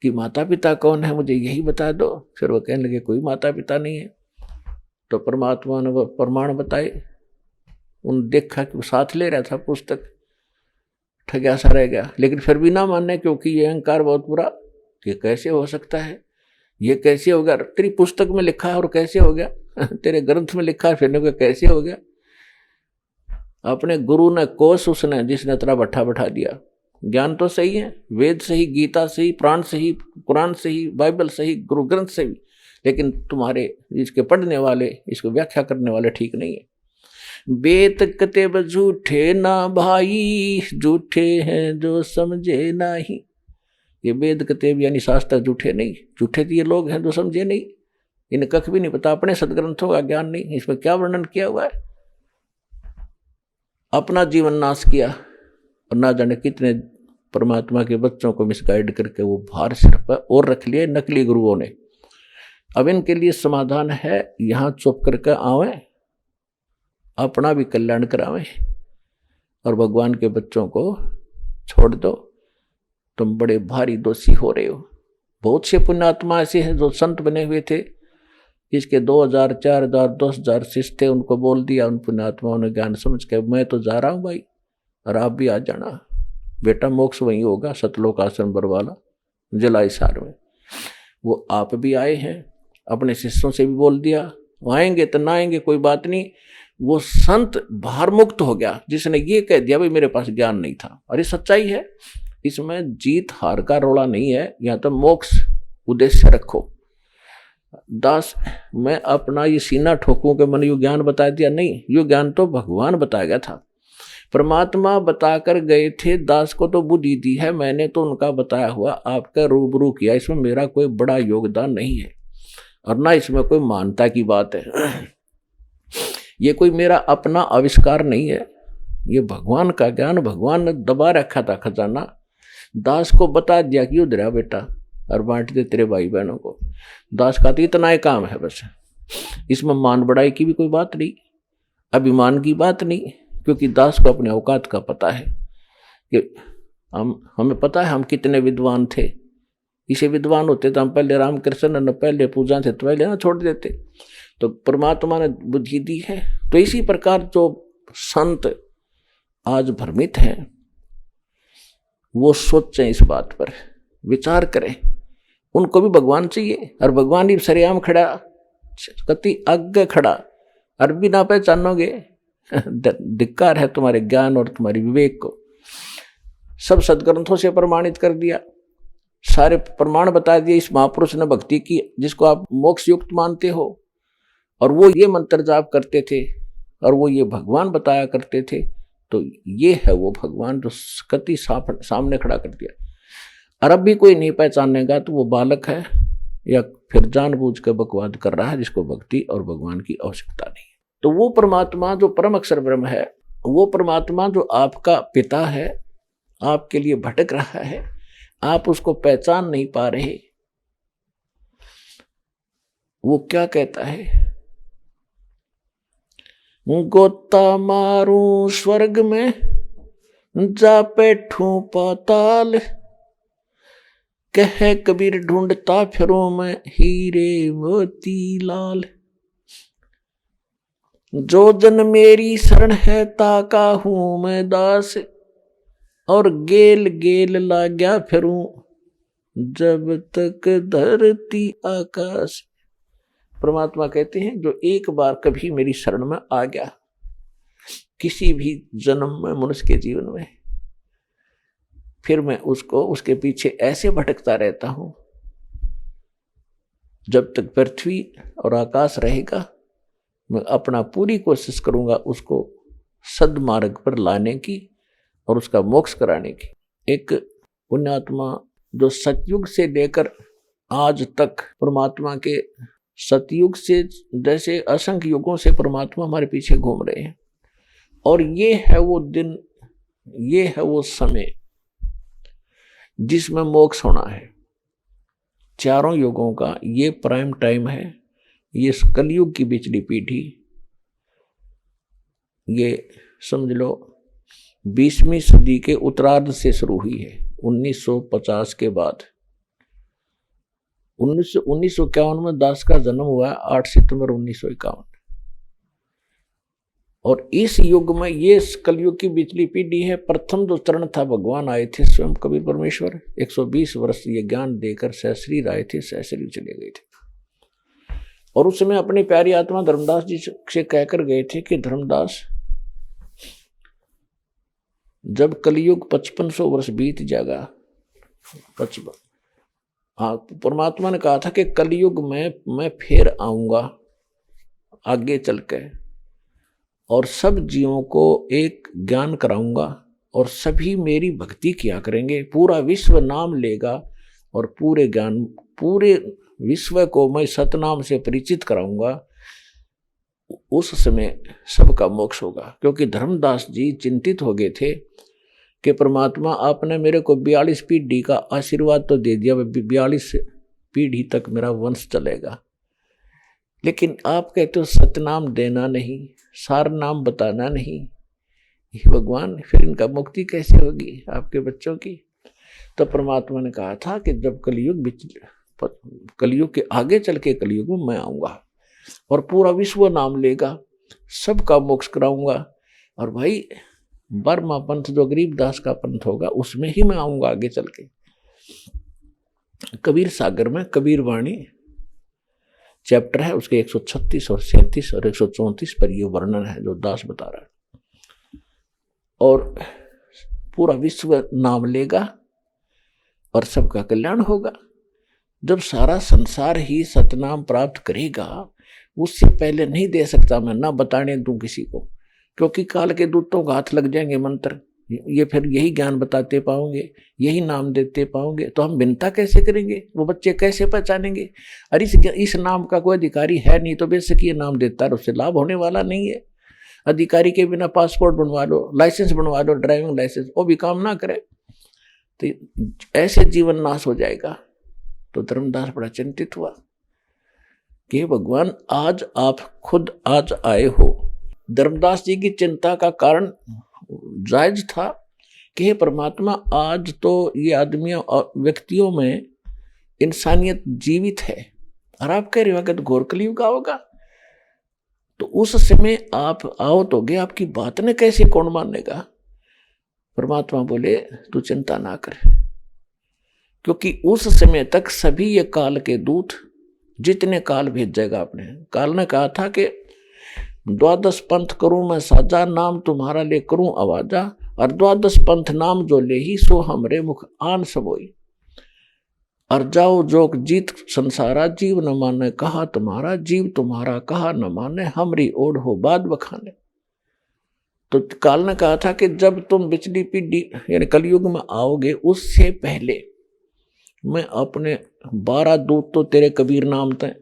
[SPEAKER 2] कि माता पिता कौन है, मुझे यही बता दो। फिर वो कहने लगे कोई माता पिता नहीं है। तो परमात्मा ने वो प्रमाण बताए। उन देखा कि वो साथ ले रहा था पुस्तक, ठगा सा रह गया, लेकिन फिर भी ना मानने, क्योंकि ये अहंकार बहुत बुरा कि कैसे हो सकता है, ये कैसे हो गया, तेरी पुस्तक में लिखा है और कैसे हो गया, तेरे ग्रंथ में लिखा है फिर कैसे हो गया। अपने गुरु ने कोष उसने जिसने तेरा बैठा बैठा दिया। ज्ञान तो सही है, वेद सही, गीता सही, प्राण सही, कुरान सही, बाइबल सही, गुरु ग्रंथ सही, लेकिन तुम्हारे इसके पढ़ने वाले, इसको व्याख्या करने वाले ठीक नहीं है। वेद कतेब झूठे ना भाई, झूठे हैं जो समझे नहीं। ये वेद कतेब यानी शास्त्र झूठे नहीं, झूठे तो ये लोग हैं जो समझे नहीं, इन्हें कख भी नहीं पता, अपने सदग्रंथों का ज्ञान नहीं। इसमें क्या वर्णन किया हुआ है, अपना जीवन नाश किया और ना जाने कितने परमात्मा के बच्चों को मिसगाइड करके वो भार सिर पर और रख लिए नकली गुरुओं ने। अब इनके लिए समाधान है, यहाँ चुप करके आवे अपना भी कल्याण करावें और भगवान के बच्चों को छोड़ दो। तुम बड़े भारी दोषी हो रहे हो। बहुत से पुण्यात्मा ऐसे हैं जो संत बने हुए थे, इसके 2000, 4000, 10,000 शिष्य थे, उनको बोल दिया उन पुण्यात्माओं ने ज्ञान समझ के, मैं तो जा रहा हूँ भाई और आप भी आ जाना, बेटा मोक्ष वहीं होगा, सतलोक आश्रम बरवाला जलाई सार में। वो आप भी आए हैं, अपने शिष्यों से भी बोल दिया, आएंगे तो ना आएंगे कोई बात नहीं। वो संत भार मुक्त हो गया जिसने ये कह दिया भाई मेरे पास ज्ञान नहीं था। और ये सच्चाई है, इसमें जीत हार का रोड़ा नहीं है, यहाँ तो मोक्ष उद्देश्य रखो। दास मैं अपना ये सीना ठोकूं कि मैंने यो ज्ञान बता दिया, नहीं, यो ज्ञान तो भगवान बताया गया था, परमात्मा बताकर गए थे। दास को तो बुद्धि दी है, मैंने तो उनका बताया हुआ आपका रूबरू किया, इसमें मेरा कोई बड़ा योगदान नहीं है और ना इसमें कोई मानता की बात है। ये कोई मेरा अपना आविष्कार नहीं है, ये भगवान का ज्ञान भगवान ने दबा रखा था खजाना। दास को बता दिया कि उधर बेटा और बांट दे तेरे भाई बहनों को। दास का तो इतना ही काम है बस, इसमें मान बढ़ाई की भी कोई बात नहीं, अभिमान की बात नहीं, क्योंकि दास को अपने औकात का पता है कि हमें पता है हम कितने विद्वान थे। इसे विद्वान होते तो हम पहले रामकृष्ण न पहले पूजा थे तो पहले ना छोड़ देते। तो परमात्मा ने बुद्धि दी है। तो इसी प्रकार जो संत आज भ्रमित हैं वो सोचें, इस बात पर विचार करें, उनको भी भगवान चाहिए और भगवान ही सरेआम खड़ा, कति आगे खड़ा और भी ना पहचानोगे, धिक्कार है तुम्हारे ज्ञान और तुम्हारे विवेक को। सब सदग्रंथों से प्रमाणित कर दिया, सारे प्रमाण बता दिए इस महापुरुष ने भक्ति की जिसको आप मोक्ष युक्त मानते हो, और वो ये मंत्र जाप करते थे और वो ये भगवान बताया करते थे। तो ये है वो भगवान जो कति सामने खड़ा कर दिया। और अब भी कोई नहीं पहचानेगा तो वो बालक है या फिर जानबूझ कर बकवाद कर रहा है जिसको भक्ति और भगवान की आवश्यकता नहीं है। तो वो परमात्मा जो परम अक्षर ब्रह्म है, वो परमात्मा जो आपका पिता है, आपके लिए भटक रहा है, आप उसको पहचान नहीं पा रहे, वो क्या कहता है, गोता मारूं स्वर्ग में जा बैठूं पाताल, कह कबीर ढूंढता फिरूं मैं हीरे मोती लाल। जो जन मेरी शरण है ताका हूं मैं दास, और गेल गेल लाग्या फिरूं जब तक धरती आकाश। परमात्मा कहते हैं जो एक बार कभी मेरी शरण में आ गया, किसी भी जन्म में मनुष्य के जीवन में, फिर मैं उसको उसके पीछे ऐसे भटकता रहता हूं जब तक पृथ्वी और आकाश रहेगा। मैं अपना पूरी कोशिश करूंगा उसको सद्मार्ग पर लाने की और उसका मोक्ष कराने की। एक पुण्यात्मा जो सतयुग से लेकर आज तक परमात्मा के, सतयुग से जैसे असंख्य युगों से परमात्मा हमारे पीछे घूम रहे हैं, और ये है वो दिन, ये है वो समय जिसमें मोक्ष होना है। चारों युगों का ये प्राइम टाइम है। ये कलयुग की पिछली पीढ़ी, ये समझ लो 20वीं सदी के उत्तरार्ध से शुरू हुई है, 1950 के बाद। 1951 में दास का जन्म हुआ, 8 सितंबर 1951। और इस युग में ये कलयुग की बिचली पीढ़ी है। प्रथम जो चरण था, भगवान आए थे स्वयं कबीर परमेश्वर, 120 वर्ष ये ज्ञान देकर सहस्रीर आए थे, सहस्रीर चले गए थे। और उस समय अपनी प्यारी आत्मा धर्मदास जी से कहकर गए थे कि धर्मदास, जब कलयुग 5500 वर्ष बीत जाएगा, 55, हाँ, परमात्मा ने कहा था कि कलयुग में मैं फिर आऊंगा आगे चल के, और सब जीवों को एक ज्ञान कराऊंगा और सभी मेरी भक्ति किया करेंगे, पूरा विश्व नाम लेगा और पूरे ज्ञान, पूरे विश्व को मैं सतनाम से परिचित कराऊंगा। उस समय सबका मोक्ष होगा। क्योंकि धर्मदास जी चिंतित हो गए थे कि परमात्मा आपने मेरे को 42 पीढ़ी का आशीर्वाद तो दे दिया, 42 पीढ़ी तक मेरा वंश चलेगा, लेकिन आप कहते हो सतनाम देना नहीं, सार नाम बताना नहीं। हे भगवान, फिर इनका मुक्ति कैसे होगी आपके बच्चों की? तो परमात्मा ने कहा था कि जब कलयुग के आगे चल के कलयुग में मैं आऊंगा और पूरा विश्व नाम लेगा, सबका मोक्ष कराऊंगा। और भाई बर्मा पंथ जो गरीबदास का पंथ होगा उसमें ही मैं आऊंगा आगे चल के। कबीर सागर में कबीर वाणी चैप्टर है, उसके 136 और 37 और 134 पर ये वर्णन है जो दास बता रहा है। और पूरा विश्व नाम लेगा और सबका कल्याण होगा। जब सारा संसार ही सतनाम प्राप्त करेगा, उससे पहले नहीं दे सकता मैं, ना बताने दूं किसी को, क्योंकि काल के दूतों का हाथ लग जाएंगे मंत्र, ये फिर यही ज्ञान बताते पाओगे, यही नाम देते पाओगे, तो हम विनता कैसे करेंगे? वो बच्चे कैसे पहचानेंगे? अरे इस नाम का कोई अधिकारी है नहीं, तो बेशक ये नाम देता है, उससे लाभ होने वाला नहीं है। अधिकारी के बिना पासपोर्ट बनवा लो, लाइसेंस बनवा लो, ड्राइविंग लाइसेंस, वो भी काम ना करे, तो ऐसे जीवन नाश हो जाएगा। तो धर्मदास बड़ा चिंतित हुआ कि भगवान आज आप खुद आज आए हो। धर्मदास जी की चिंता का कारण जायज था कि हे परमात्मा, आज तो ये आदमियों और व्यक्तियों में इंसानियत जीवित है और आप कह रहे हो अगर घोर कलयुग होगा, तो उस समय आप आओ तो गे, आपकी बात ने कैसे कौन मानेगा? परमात्मा बोले तू चिंता ना कर, क्योंकि उस समय तक सभी ये काल के दूत जितने काल भेज जाएगा आपने। काल ने कहा था कि 12 पंथ करूं मैं साजा, नाम तुम्हारा ले करूं आवाजा, और 12 पंथ नाम जो ले ही सो हमरे मुख आन सबोई। और जाओ जोग जीत संसारा, जीव न माने कहा तुम्हारा, जीव तुम्हारा कहा न माने, हमरी ओढ़ हो बाद बखाने। तो काल ने कहा था कि जब तुम बिचली पीढ़ी यानी कलयुग में आओगे, उससे पहले मैं अपने 12 दूत तो तेरे कबीर नाम तय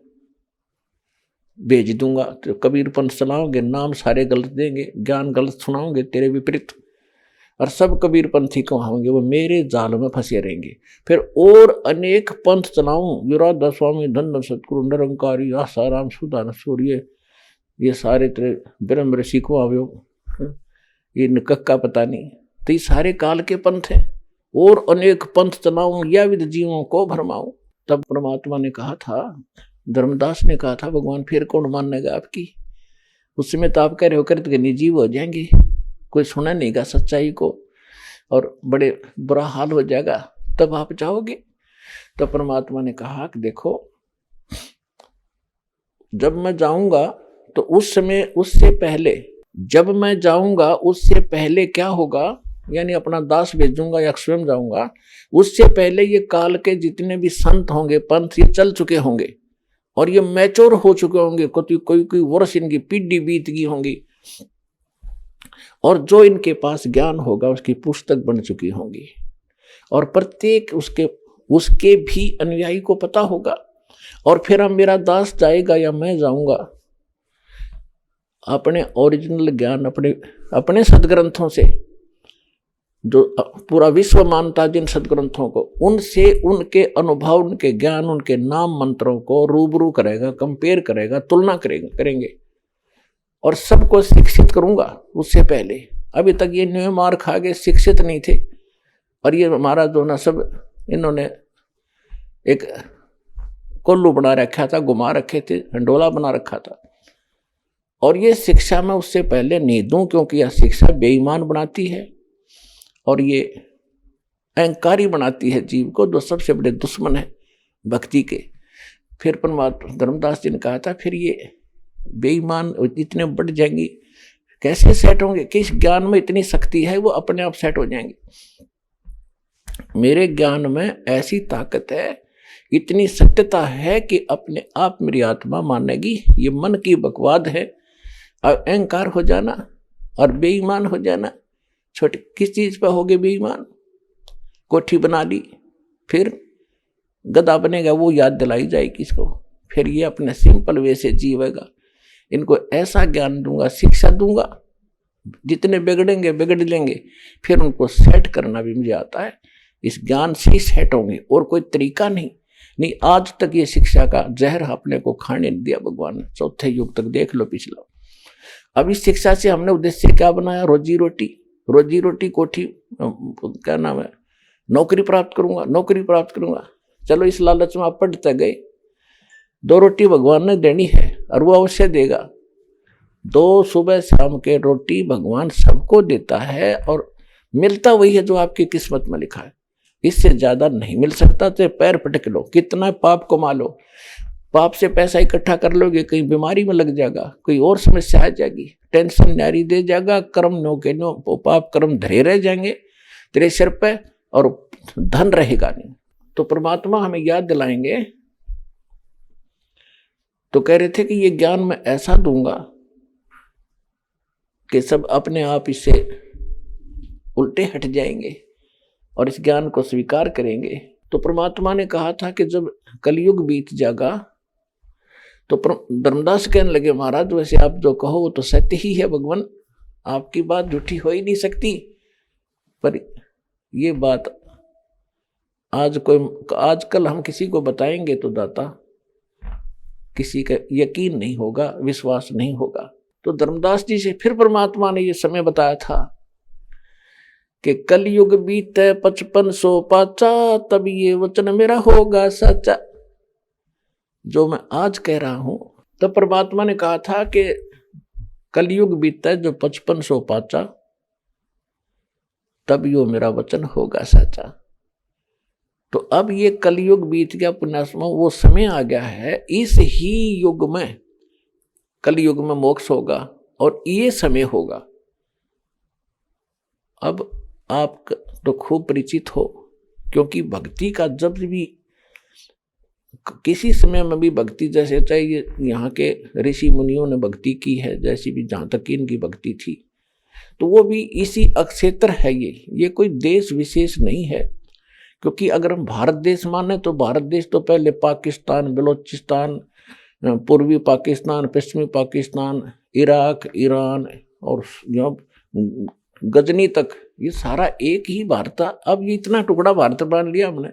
[SPEAKER 2] भेज दूंगा। तो कबीर पंथ चलाओगे, नाम सारे गलत देंगे, ज्ञान गलत सुनाओगे तेरे विपरीत, और सब कबीर पंथी कहाओगे, वो मेरे जाल में फंसे रहेंगे। फिर और अनेक पंथ चलाऊं, विराधा स्वामी, धन सतगुरु, निरंकारी, आसाराम, सुदान सूर्य, ये सारे तेरे ब्रह्म ऋषि को आवयो, ये निकक्का पता नहीं, तो ये सारे काल के पंथ हैं। और अनेक पंथ चलाऊं या विद जीवों को भरमाऊं। तब परमात्मा ने कहा था, धर्मदास ने कहा था, भगवान फिर कौन मानेगा आपकी? उस समय तो आप कह रहे हो कृत के निर्जीव हो जाएंगे, कोई सुना नहीं गा सच्चाई को, और बड़े बुरा हाल हो जाएगा, तब आप जाओगे। तब परमात्मा ने कहा कि देखो, जब मैं जाऊंगा तो उस समय, उससे पहले, जब मैं जाऊंगा उससे पहले क्या होगा, यानी अपना दास भेजूंगा या स्वयं जाऊंगा, उससे पहले ये काल के जितने भी संत होंगे, पंथ, ये चल चुके होंगे और ये मैच्योर हो चुके होंगे, कोई वर्ष इनकी पीढ़ी बीत गई होंगी, और जो इनके पास ज्ञान होगा उसकी पुस्तक बन चुकी होंगी, और प्रत्येक उसके भी अनुयायी को पता होगा। और फिर हम मेरा दास जाएगा या मैं जाऊंगा, अपने ओरिजिनल ज्ञान, अपने सदग्रंथों से, जो पूरा विश्व मानता जिन सदग्रंथों को, उनसे उनके अनुभव, उनके ज्ञान, उनके नाम मंत्रों को रूबरू करेगा, कंपेयर करेगा, तुलना करेंगे, और सबको शिक्षित करूंगा। उससे पहले अभी तक ये न्यू मार खा के शिक्षित नहीं थे, और ये हमारा जो ना सब इन्होंने एक कोल्लू बना रखा था, घुमा रखे थे, हंडोला बना रखा था, और ये शिक्षा मैं उससे पहले नहीं दूं, क्योंकि यह शिक्षा बेईमान बनाती है और ये अहंकारी बनाती है जीव को, जो सबसे बड़े दुश्मन है भक्ति के। फिर परमात्मा धर्मदास जी ने कहा था, फिर ये बेईमान इतने बढ़ जाएंगी, कैसे सेट होंगे? किस ज्ञान में इतनी शक्ति है, वो अपने आप सेट हो जाएंगे। मेरे ज्ञान में ऐसी ताकत है, इतनी सत्यता है कि अपने आप मेरी आत्मा मानेगी। ये मन की बकवाद है, अहंकार हो जाना और बेईमान हो जाना। छोटे किस चीज पर होगे बेईमान? कोठी बना ली, फिर गधा बनेगा, वो याद दिलाई जाएगी इसको, फिर ये अपने सिंपल वे से जीवेगा। इनको ऐसा ज्ञान दूंगा, शिक्षा दूंगा, जितने बिगड़ेंगे बिगड़ लेंगे, फिर उनको सेट करना भी मुझे आता है। इस ज्ञान से ही सेट होंगे, और कोई तरीका नहीं। नहीं, आज तक ये शिक्षा का जहर अपने को खाने नहीं दिया भगवान ने। चौथे युग तक देख लो पिछला। अब इस शिक्षा से हमने उद्देश्य क्या बनाया? रोजी रोटी कोठी, क्या नाम है, नौकरी प्राप्त करूंगा। चलो इस लालच में आप पढ़ते गए। 2 रोटी भगवान ने देनी है और वो अवश्य देगा। 2 सुबह शाम के रोटी भगवान सबको देता है और मिलता वही है जो आपकी किस्मत में लिखा है। इससे ज्यादा नहीं मिल सकता। तो पैर पटक लो, कितना पाप कमा लो, पाप से पैसा इकट्ठा कर लोगे, कहीं बीमारी में लग जाएगा, कोई और समस्या आ जाएगी, टेंशन न्यारी दे जाएगा, कर्म नो के नो पाप कर्म धरे रह जाएंगे तेरे सिर पे और धन रहेगा नहीं। तो परमात्मा हमें याद दिलाएंगे। तो कह रहे थे कि ये ज्ञान मैं ऐसा दूंगा कि सब अपने आप इससे उल्टे हट जाएंगे और इस ज्ञान को स्वीकार करेंगे। तो परमात्मा ने कहा था कि जब कलयुग बीत जाएगा तो धर्मदास कहने लगे, महाराज वैसे आप जो कहो वो तो सत्य ही है भगवान, आपकी बात झूठी हो ही नहीं सकती। पर ये बात आजकल हम किसी को बताएंगे तो दाता किसी का यकीन नहीं होगा, विश्वास नहीं होगा। तो धर्मदास जी से फिर परमात्मा ने ये समय बताया था कि कलयुग बीते 5500 पाचा, तब ये वचन मेरा होगा सच्चा। जो मैं आज कह रहा हूं, तब परमात्मा ने कहा था कि कलयुग बीता जो 5500 पाचा, तब यो मेरा वचन होगा सच्चा। तो अब ये कलयुग बीत गया पुण्यात्मा, वो समय आ गया है। इस ही युग में, कलयुग में मोक्ष होगा और ये समय होगा। अब आप तो खूब परिचित हो, क्योंकि भक्ति का जब भी किसी समय में भी भक्ति, जैसे चाहे ये यहाँ के ऋषि मुनियों ने भक्ति की है, जैसी भी जहाँ तक इनकी भक्ति थी, तो वो भी इसी अक्षेत्र है। ये कोई देश विशेष नहीं है। क्योंकि अगर हम भारत देश माने तो भारत देश तो पहले पाकिस्तान, बलोचिस्तान, पूर्वी पाकिस्तान, पश्चिमी पाकिस्तान, इराक, ईरान और गजनी तक, ये सारा एक ही भारत था। अब ये इतना टुकड़ा भारत मान लिया हमने।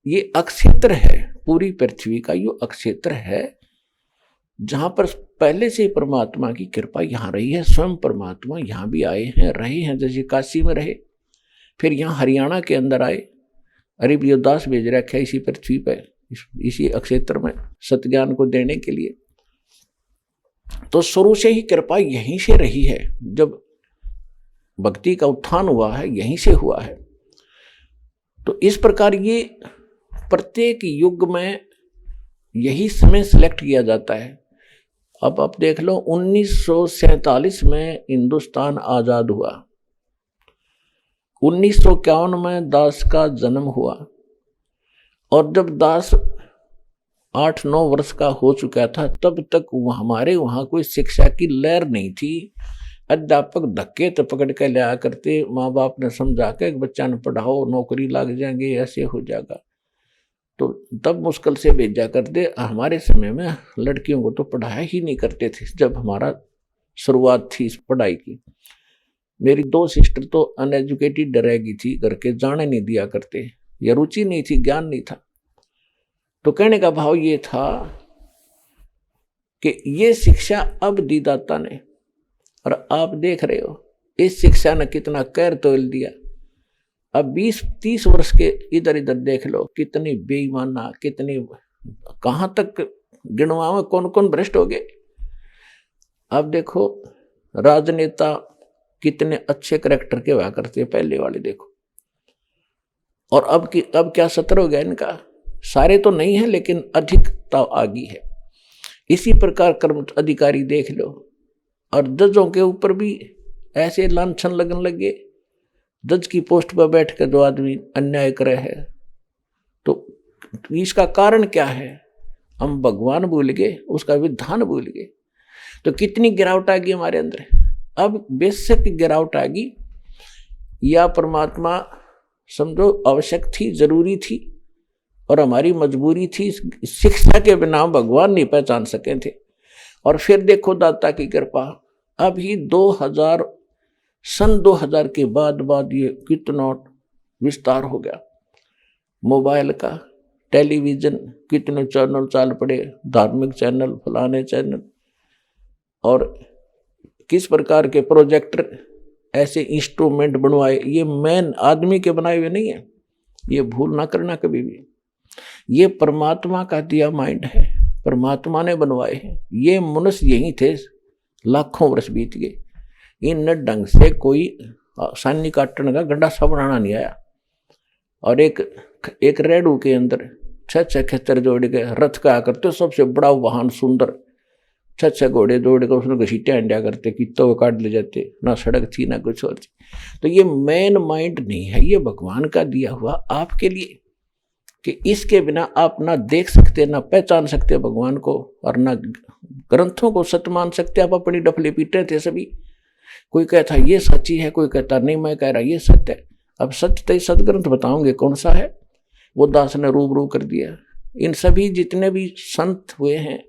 [SPEAKER 2] ये अक्षेत्र है, पूरी पृथ्वी का ये अक्षेत्र है, जहां पर पहले से परमात्मा की कृपा यहाँ रही है। स्वयं परमात्मा यहाँ भी आए हैं, रहे हैं। जैसे काशी में रहे, फिर यहाँ हरियाणा के अंदर आए, हरिप्रियोदास भेज रखा है इसी पृथ्वी पर, इसी अक्षेत्र में सत्ज्ञान को देने के लिए। तो शुरू से ही कृपा यहीं से रही है। जब भक्ति का उत्थान हुआ है, यहीं से हुआ है। तो इस प्रकार ये प्रत्येक युग में यही समय सिलेक्ट किया जाता है। अब आप देख लो, 1947 में हिंदुस्तान आजाद हुआ, 1951 में दास का जन्म हुआ, और जब दास 8-9 वर्ष का हो चुका था, तब तक हमारे वहाँ कोई शिक्षा की लहर नहीं थी। अध्यापक धक्के तो पकड़ के लिया करते, माँ बाप ने समझा के बच्चा ने पढ़ाओ, नौकरी लग जाएंगे, ऐसे हो जाएगा। तो तब मुश्किल से भेजा करते। हमारे समय में लड़कियों को तो पढ़ाया ही नहीं करते थे जब हमारा शुरुआत थी इस पढ़ाई की। मेरी 2 सिस्टर तो अनएजुकेटेड रहेगी थी, घर के जाने नहीं दिया करते, या रुचि नहीं थी, ज्ञान नहीं था। तो कहने का भाव ये था कि ये शिक्षा अब दी दाता ने, और आप देख रहे हो इस शिक्षा ने कितना कहर तोल दिया। अब 20-30 वर्ष के इधर इधर देख लो, कितनी बेईमाना, कितनी कहां तक गिनवा में कौन कौन भ्रष्ट हो गए। अब देखो राजनेता कितने अच्छे करैक्टर के हुआ करते हैं, पहले वाले देखो। और अब क्या सत्र हो गया इनका। सारे तो नहीं है लेकिन अधिकता आ गई है। इसी प्रकार कर्म अधिकारी देख लो, और जजों के ऊपर भी ऐसे लांछन लगने लगे। जज की पोस्ट पर बैठ कर जो आदमी अन्याय करे है, तो इसका कारण क्या है? हम भगवान भूल गए, उसका विधान भूल गए। तो कितनी गिरावट आ गई हमारे अंदर। अब बेशक गिरावट आ गई, या परमात्मा समझो आवश्यक थी, जरूरी थी, और हमारी मजबूरी थी। शिक्षा के बिना भगवान नहीं पहचान सके थे। और फिर देखो दाता की कृपा, अभी 2000 के बाद ये कितना विस्तार हो गया मोबाइल का, टेलीविजन कितने चैनल चाल पड़े, धार्मिक चैनल, फलाने चैनल, और किस प्रकार के प्रोजेक्टर, ऐसे इंस्ट्रूमेंट बनवाए, ये मेन आदमी के बनाए हुए नहीं है। ये भूल ना करना कभी भी। ये परमात्मा का दिया माइंड है, परमात्मा ने बनवाए हैं। ये मनुष्य यही थे, लाखों वर्ष बीत गए, इन ढंग से कोई सानी काटने का गड्ढा सा बनाना नहीं आया। और एक रेडू के अंदर 6 खेतर जोड़ के रथ का करते, सबसे बड़ा वाहन सुंदर, 6 घोड़े दौड़ कर उसने घसीटियाँ इंडिया करते, कितों काट ले जाते, ना सड़क थी ना कुछ और थी। तो ये मेन माइंड नहीं है, ये भगवान का दिया हुआ आपके लिए, कि इसके बिना आप ना देख सकते, ना पहचान सकते भगवान को, और ना ग्रंथों को सत्य मान सकते। आप अपनी डफली पीटे थे सभी, कोई कहता ये सच्ची है, कोई कहता नहीं मैं कह रहा ये सत्य है। अब सत्य तो सदग्रंथ बताओगे कौन सा है, वो दास ने रूबरू कर दिया। इन सभी जितने भी संत हुए हैं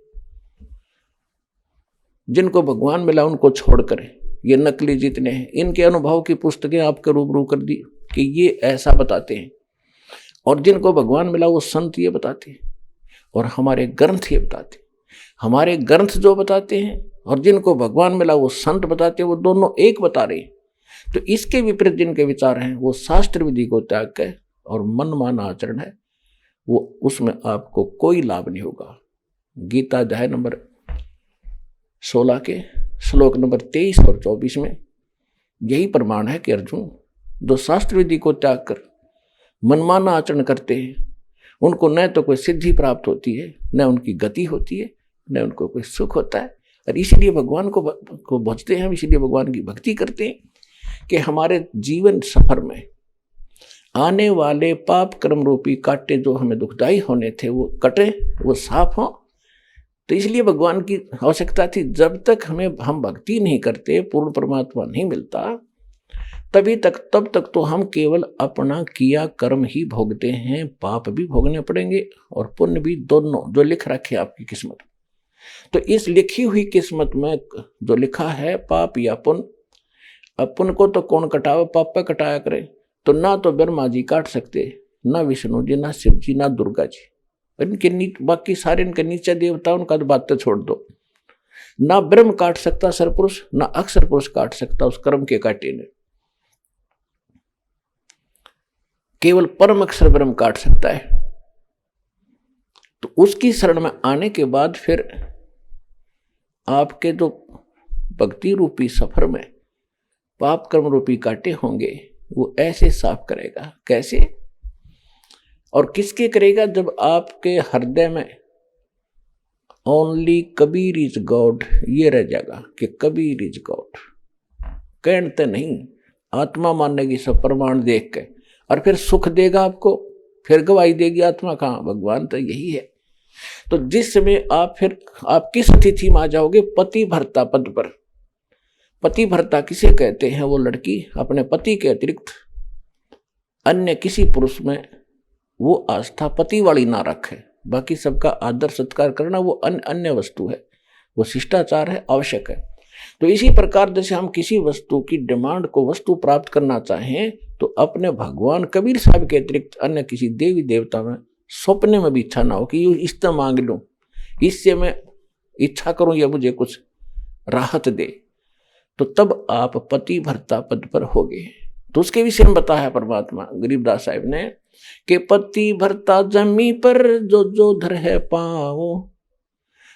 [SPEAKER 2] जिनको भगवान मिला, उनको छोड़कर ये नकली जितने हैं, इनके अनुभव की पुस्तकें आपके रूबरू कर दी कि ये ऐसा बताते हैं। और जिनको भगवान मिला वो संत ये बताते हैं, और हमारे ग्रंथ ये बताते हैं। हमारे ग्रंथ जो बताते हैं और जिनको भगवान मिला वो संत बताते हैं, वो दोनों एक बता रहे हैं। तो इसके विपरीत जिनके विचार हैं वो शास्त्र विधि को त्याग कर और मनमाना आचरण है, वो उसमें आपको कोई लाभ नहीं होगा। गीता अध्याय नंबर 16 के श्लोक नंबर 23 और 24 में यही प्रमाण है कि अर्जुन, जो शास्त्र विधि को त्याग कर मनमाना आचरण करते हैं, उनको न तो कोई सिद्धि प्राप्त होती है, न उनकी गति होती है, न उनको कोई सुख होता है। और इसीलिए भगवान को भजते हैं, इसीलिए भगवान की भक्ति करते हैं कि हमारे जीवन सफर में आने वाले पाप कर्म रूपी कांटे जो हमें दुखदाई होने थे वो कटे, वो साफ हों। तो इसलिए भगवान की आवश्यकता थी। जब तक हम भक्ति नहीं करते, पूर्ण परमात्मा नहीं मिलता, तब तक तो हम केवल अपना किया कर्म ही भोगते हैं। पाप भी भोगने पड़ेंगे और पुण्य भी, दोनों जो लिख रखे आपकी किस्मत। तो इस लिखी हुई किस्मत में जो लिखा है पाप या पुण्य, अब पुण्य को तो कौन कटावे, पाप पे कटाया करे। तो ना तो ब्रह्मा जी काट सकते, ना विष्णु जी, ना शिव जी, ना दुर्गा जी, इनके बाकी सारे इनके नीचे देवता, उनका तो बातें छोड़ दो। ना ब्रह्म काट सकता सरपुरुष, ना अक्षर पुरुष काट सकता उस कर्म के कांटे ने। केवल परम अक्षर ब्रह्म काट सकता है। तो उसकी शरण में आने के बाद फिर आपके जो भक्ति रूपी सफर में पाप कर्म रूपी कांटे होंगे, वो ऐसे साफ करेगा। कैसे और किसके करेगा? जब आपके हृदय में ओनली कबीर इज गॉड ये रह जाएगा कि कबीर इज गॉड, कहते नहीं, आत्मा मानेगी सब प्रमाण देख के, और फिर सुख देगा आपको, फिर गवाही देगी आत्मा। कहाँ? भगवान तो यही है। तो जिस समय आप फिर आप किस स्थिति में आ जाओगे? पति भर्ता पद पर। पति भर्ता किसे कहते हैं? वो लड़की अपने पति के अतिरिक्त अन्य किसी पुरुष में वो आस्था पति वाली ना रखे। बाकी सबका आदर सत्कार करना वो अन्य वस्तु है, वो शिष्टाचार है, आवश्यक है। तो इसी प्रकार जैसे हम किसी वस्तु की डिमांड को वस्तु प्राप्त करना चाहें, तो अपने भगवान कबीर साहब के अतिरिक्त अन्य किसी देवी देवता में सपने में भी इच्छा ना हो कि इससे मांग लूं, इससे मैं इच्छा करूं या मुझे कुछ राहत दे। तो तब आप पति भर्ता पद पर होगे। तो उसके विषय में बताया परमात्मा गरीबदास साहिब ने कि पति भर्ता जमी पर जो जो धर है पाओ,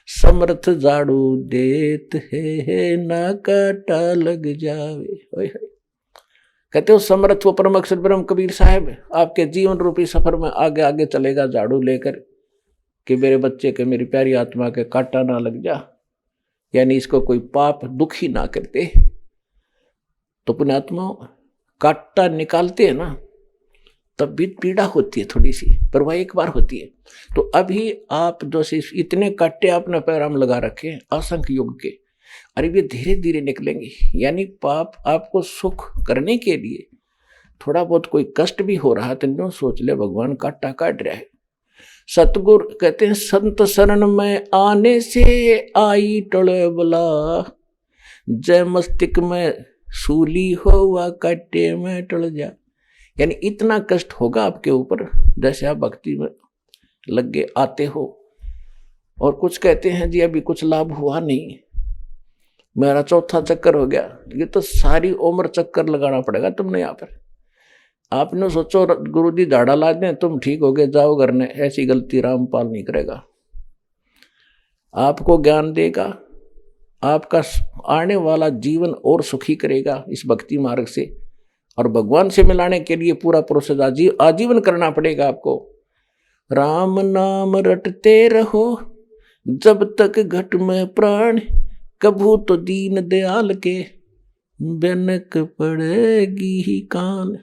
[SPEAKER 2] समर्थ झाड़ू देत है ना काटा लग जावे। कहते हो समर्थ वो परम अक्षर ब्रह्म कबीर साहब आपके जीवन रूपी सफर में आगे आगे चलेगा झाड़ू लेकर कि मेरे बच्चे के, मेरी प्यारी आत्मा के काटा ना लग जा, यानी इसको कोई पाप दुखी ना करते। तो पुण्यात्मा काटा निकालते हैं ना, तब भी पीड़ा होती है थोड़ी सी, पर वह एक बार होती है। तो अभी आप जो से इतने काटे आपने पैराम लगा रखे हैं असंख्य युग के, अरे ये धीरे धीरे निकलेंगे। यानी पाप आपको सुख करने के लिए थोड़ा बहुत कोई कष्ट भी हो रहा तो नो सोच ले भगवान काटा काट रहा है। सतगुरु कहते हैं संत शरण में आने से आई टले बला, जय मस्तिष्क में सूली हुआ काटे में टल जा। यानी इतना कष्ट होगा आपके ऊपर जैसे आप भक्ति में लगे आते हो, और कुछ कहते हैं जी अभी कुछ लाभ हुआ नहीं, मेरा चौथा चक्कर हो गया। ये तो सारी उम्र चक्कर लगाना पड़ेगा तुमने यहाँ पर। आपने सोचो गुरु जी झाड़ा ला दें, तुम ठीक हो गए जाओ घर ने, ऐसी गलती रामपाल नहीं करेगा। आपको ज्ञान देगा, आपका आने वाला जीवन और सुखी करेगा इस भक्ति मार्ग से, और भगवान से मिलाने के लिए पूरा प्रोसेस आजीवन करना पड़ेगा आपको। राम नाम रटते रहो जब तक घट में प्राण, कभू तो दीन दयाल के बेनक पड़ेगी ही कान।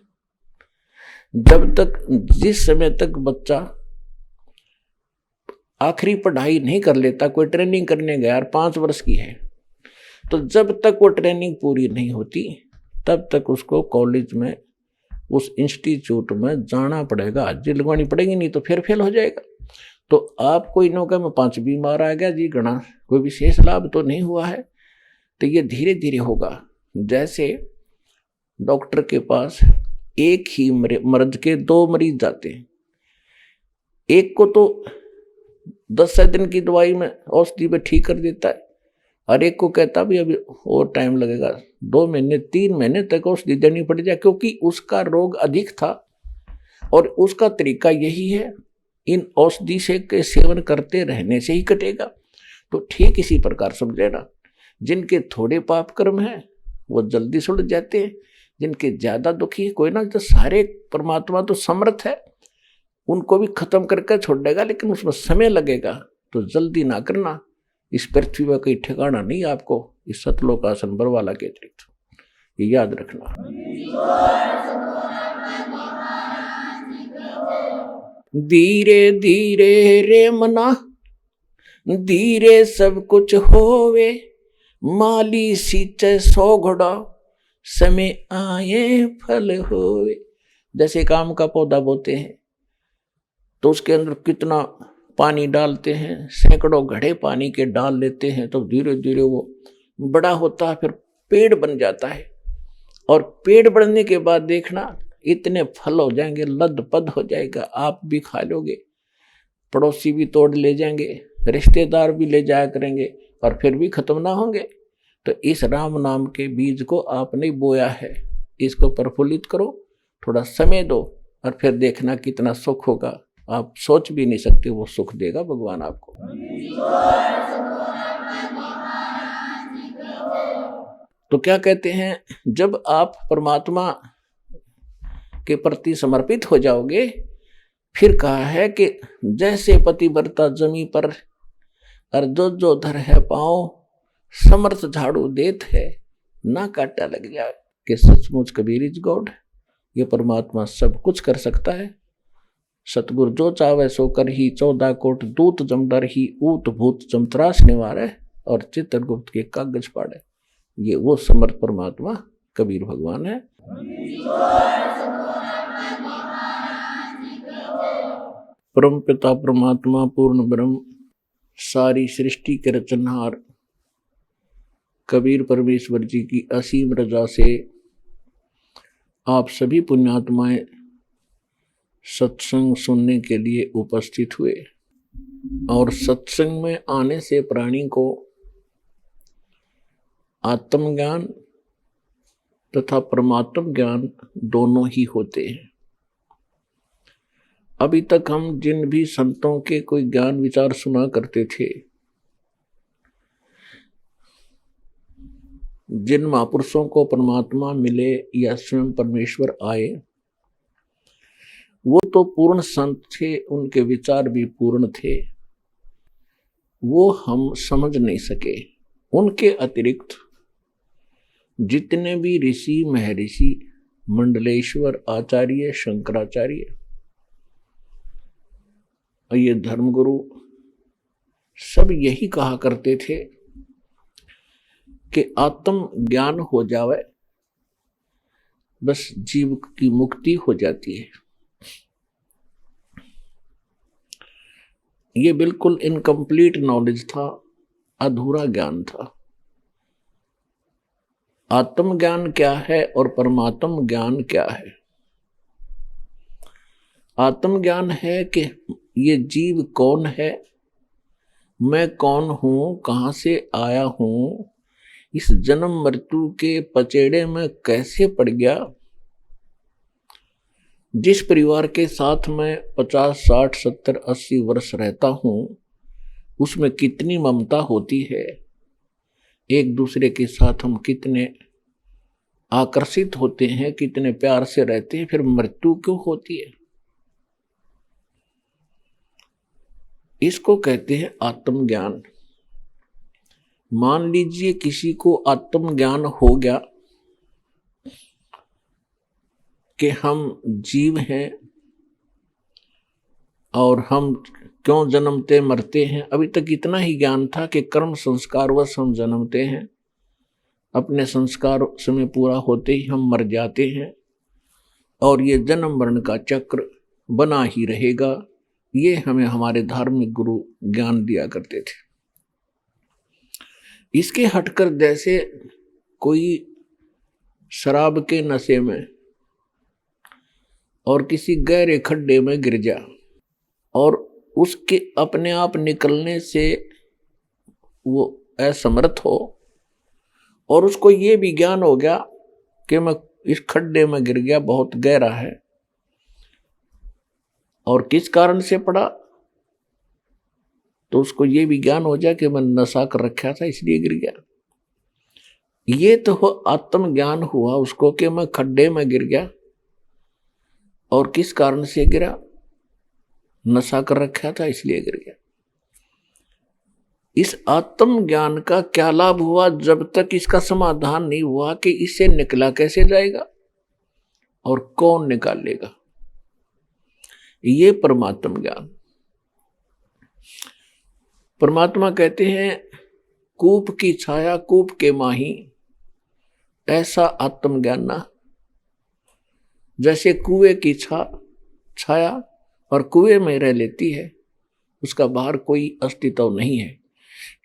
[SPEAKER 2] जब तक, जिस समय तक बच्चा आखिरी पढ़ाई नहीं कर लेता, कोई ट्रेनिंग करने गया और 5 वर्ष की है, तो जब तक वो ट्रेनिंग पूरी नहीं होती तब तक उसको कॉलेज में, उस इंस्टीट्यूट में जाना पड़ेगा, हाजिरी लगवानी पड़ेगी, नहीं तो फिर फेल हो जाएगा। तो आपको इन का में 5 बीमार आ गया जी, गणा कोई विशेष लाभ तो नहीं हुआ है। तो ये धीरे धीरे होगा। जैसे डॉक्टर के पास एक ही मर्ज के 2 मरीज जाते हैं, एक को तो 10 दिन की दवाई में औषधि में ठीक कर देता है, और एक को कहता भी अभी और टाइम लगेगा, 2 महीने 3 महीने तक औषधि देनी पड़ जाए, क्योंकि उसका रोग अधिक था और उसका तरीका यही है, इन औषधि से के सेवन करते रहने से ही कटेगा। तो ठीक इसी प्रकार समझेना, जिनके थोड़े पाप कर्म हैं वो जल्दी सुलझ जाते हैं, जिनके ज्यादा दुखी है कोई ना, तो सारे परमात्मा तो समर्थ है, उनको भी खत्म करके छोड़ देगा, लेकिन उसमें समय लगेगा। तो जल्दी ना करना, इस पृथ्वी पर कोई ठिकाना नहीं आपको इस सतलोक आसन बरवाला के अतिरिक्त, ये याद रखना। धीरे धीरे रे मना, धीरे सब कुछ होवे, माली सींचे 100 घड़ा, समय आए फल होवे। जैसे काम का पौधा बोते हैं तो उसके अंदर कितना पानी डालते हैं, सैकड़ों घड़े पानी के डाल लेते हैं, तो धीरे धीरे वो बड़ा होता है, फिर पेड़ बन जाता है। और पेड़ बढ़ने के बाद देखना इतने फल हो जाएंगे, लदपद हो जाएगा, आप भी खा लोगे, पड़ोसी भी तोड़ ले जाएंगे, रिश्तेदार भी ले जाया करेंगे, और फिर भी खत्म ना होंगे। तो इस राम नाम के बीज को आपने बोया है, इसको प्रफुल्लित करो, थोड़ा समय दो, और फिर देखना कितना सुख होगा, आप सोच भी नहीं सकते वो सुख देगा भगवान आपको। तो क्या कहते हैं, जब आप परमात्मा के प्रति समर्पित हो जाओगे, फिर कहा है कि जैसे पतिव्रता जमी पर, और जो धर है पाँव, समर्थ झाड़ू देत है, ना काटा लग जाए। कि सचमुच कबीर इज गॉड, ये परमात्मा सब कुछ कर सकता है। सतगुरु जो चावे सो कर ही, 14 कोट दूत जमडर ही, ऊत भूत जमत्रास निवारे, और चित्रगुप्त के कागज पाड़े। ये वो समर्थ परमात्मा कबीर भगवान है। परम पिता परमात्मा पूर्ण ब्रह्म, सारी सृष्टि के रचनहार कबीर परमेश्वर जी की असीम रजा से आप सभी पुण्यात्माएं सत्संग सुनने के लिए उपस्थित हुए, और सत्संग में आने से प्राणी को आत्मज्ञान तथा परमात्म ज्ञान दोनों ही होते हैं। अभी तक हम जिन भी संतों के कोई ज्ञान विचार सुना करते थे, जिन महापुरुषों को परमात्मा मिले या स्वयं परमेश्वर आए, वो तो पूर्ण संत थे, उनके विचार भी पूर्ण थे, वो हम समझ नहीं सके। उनके अतिरिक्त जितने भी ऋषि महर्षि, मंडलेश्वर आचार्य, शंकराचार्य, ये धर्मगुरु, सब यही कहा करते थे कि आत्म ज्ञान हो जावे बस जीव की मुक्ति हो जाती है। ये बिल्कुल इनकम्प्लीट नॉलेज था, अधूरा ज्ञान था। आत्म ज्ञान क्या है और परमात्म ज्ञान क्या है? आत्म ज्ञान है कि ये जीव कौन है, मैं कौन हूं, कहां से आया हूं, इस जन्म मृत्यु के पचेड़े में कैसे पड़ गया। जिस परिवार के साथ मैं 50, 60, 70, 80 वर्ष रहता हूं, उसमें कितनी ममता होती है, एक दूसरे के साथ हम कितने आकर्षित होते हैं, कितने प्यार से रहते हैं, फिर मृत्यु क्यों होती है। इसको कहते हैं आत्मज्ञान। मान लीजिए किसी को आत्मज्ञान हो गया कि हम जीव हैं और हम क्यों जन्मते मरते हैं। अभी तक इतना ही ज्ञान था कि कर्म संस्कारवश हम जन्मते हैं, अपने संस्कार समय पूरा होते ही हम मर जाते हैं और ये जन्म मरण का चक्र बना ही रहेगा। ये हमें हमारे धार्मिक गुरु ज्ञान दिया करते थे। इसके हटकर जैसे कोई शराब के नशे में और किसी गहरे खड्डे में गिर जा और उसके अपने आप निकलने से वो असमर्थ हो और उसको ये भी ज्ञान हो गया कि मैं इस खड्डे में गिर गया, बहुत गहरा है, और किस कारण से पड़ा, तो उसको ये भी ज्ञान हो जाए कि मैं नशा कर रखा था इसलिए गिर गया। ये तो आत्मज्ञान हुआ उसको कि मैं खड्डे में गिर गया और किस कारण से गिरा, नशा कर रखा था इसलिए गिर गया। इस आत्मज्ञान का क्या लाभ हुआ जब तक इसका समाधान नहीं हुआ कि इससे निकला कैसे जाएगा और कौन निकालेगा। ये परमात्म ज्ञान। परमात्मा कहते हैं कूप की छाया कूप के माही, ऐसा आत्मज्ञान ना। जैसे कुएं की छाया और कुएं में रह लेती है, उसका बाहर कोई अस्तित्व नहीं है,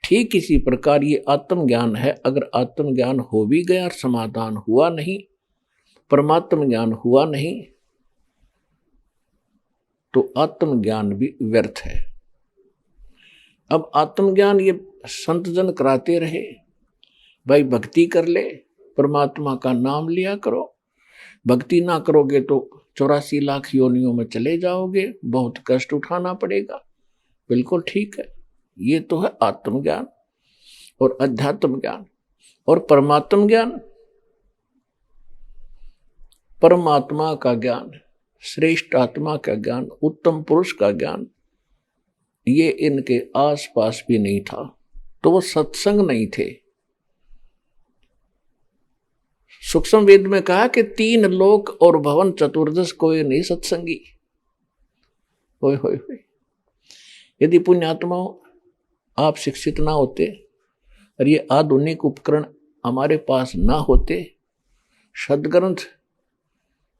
[SPEAKER 2] ठीक इसी प्रकार ये आत्मज्ञान है। अगर आत्मज्ञान हो भी गया और समाधान हुआ नहीं, परमात्म ज्ञान हुआ नहीं, तो आत्मज्ञान भी व्यर्थ है। अब आत्मज्ञान ये संत जन कराते रहे, भाई भक्ति कर ले, परमात्मा का नाम लिया करो, भक्ति ना करोगे तो 84 लाख योनियों में चले जाओगे, बहुत कष्ट उठाना पड़ेगा। बिल्कुल ठीक है, ये तो है आत्मज्ञान और अध्यात्म ज्ञान। और परमात्म ज्ञान, परमात्मा का ज्ञान, श्रेष्ठ आत्मा का ज्ञान, उत्तम पुरुष का ज्ञान, ये इनके आसपास भी नहीं था, तो वो सत्संग नहीं थे। सूक्ष्म वेद में कहा कि 3 लोक और भवन चतुर्दश कोई नहीं सत्संगी। होय होय होय। यदि पुण्यात्माओं आप शिक्षित ना होते और ये आधुनिक उपकरण हमारे पास ना होते, सद्ग्रंथ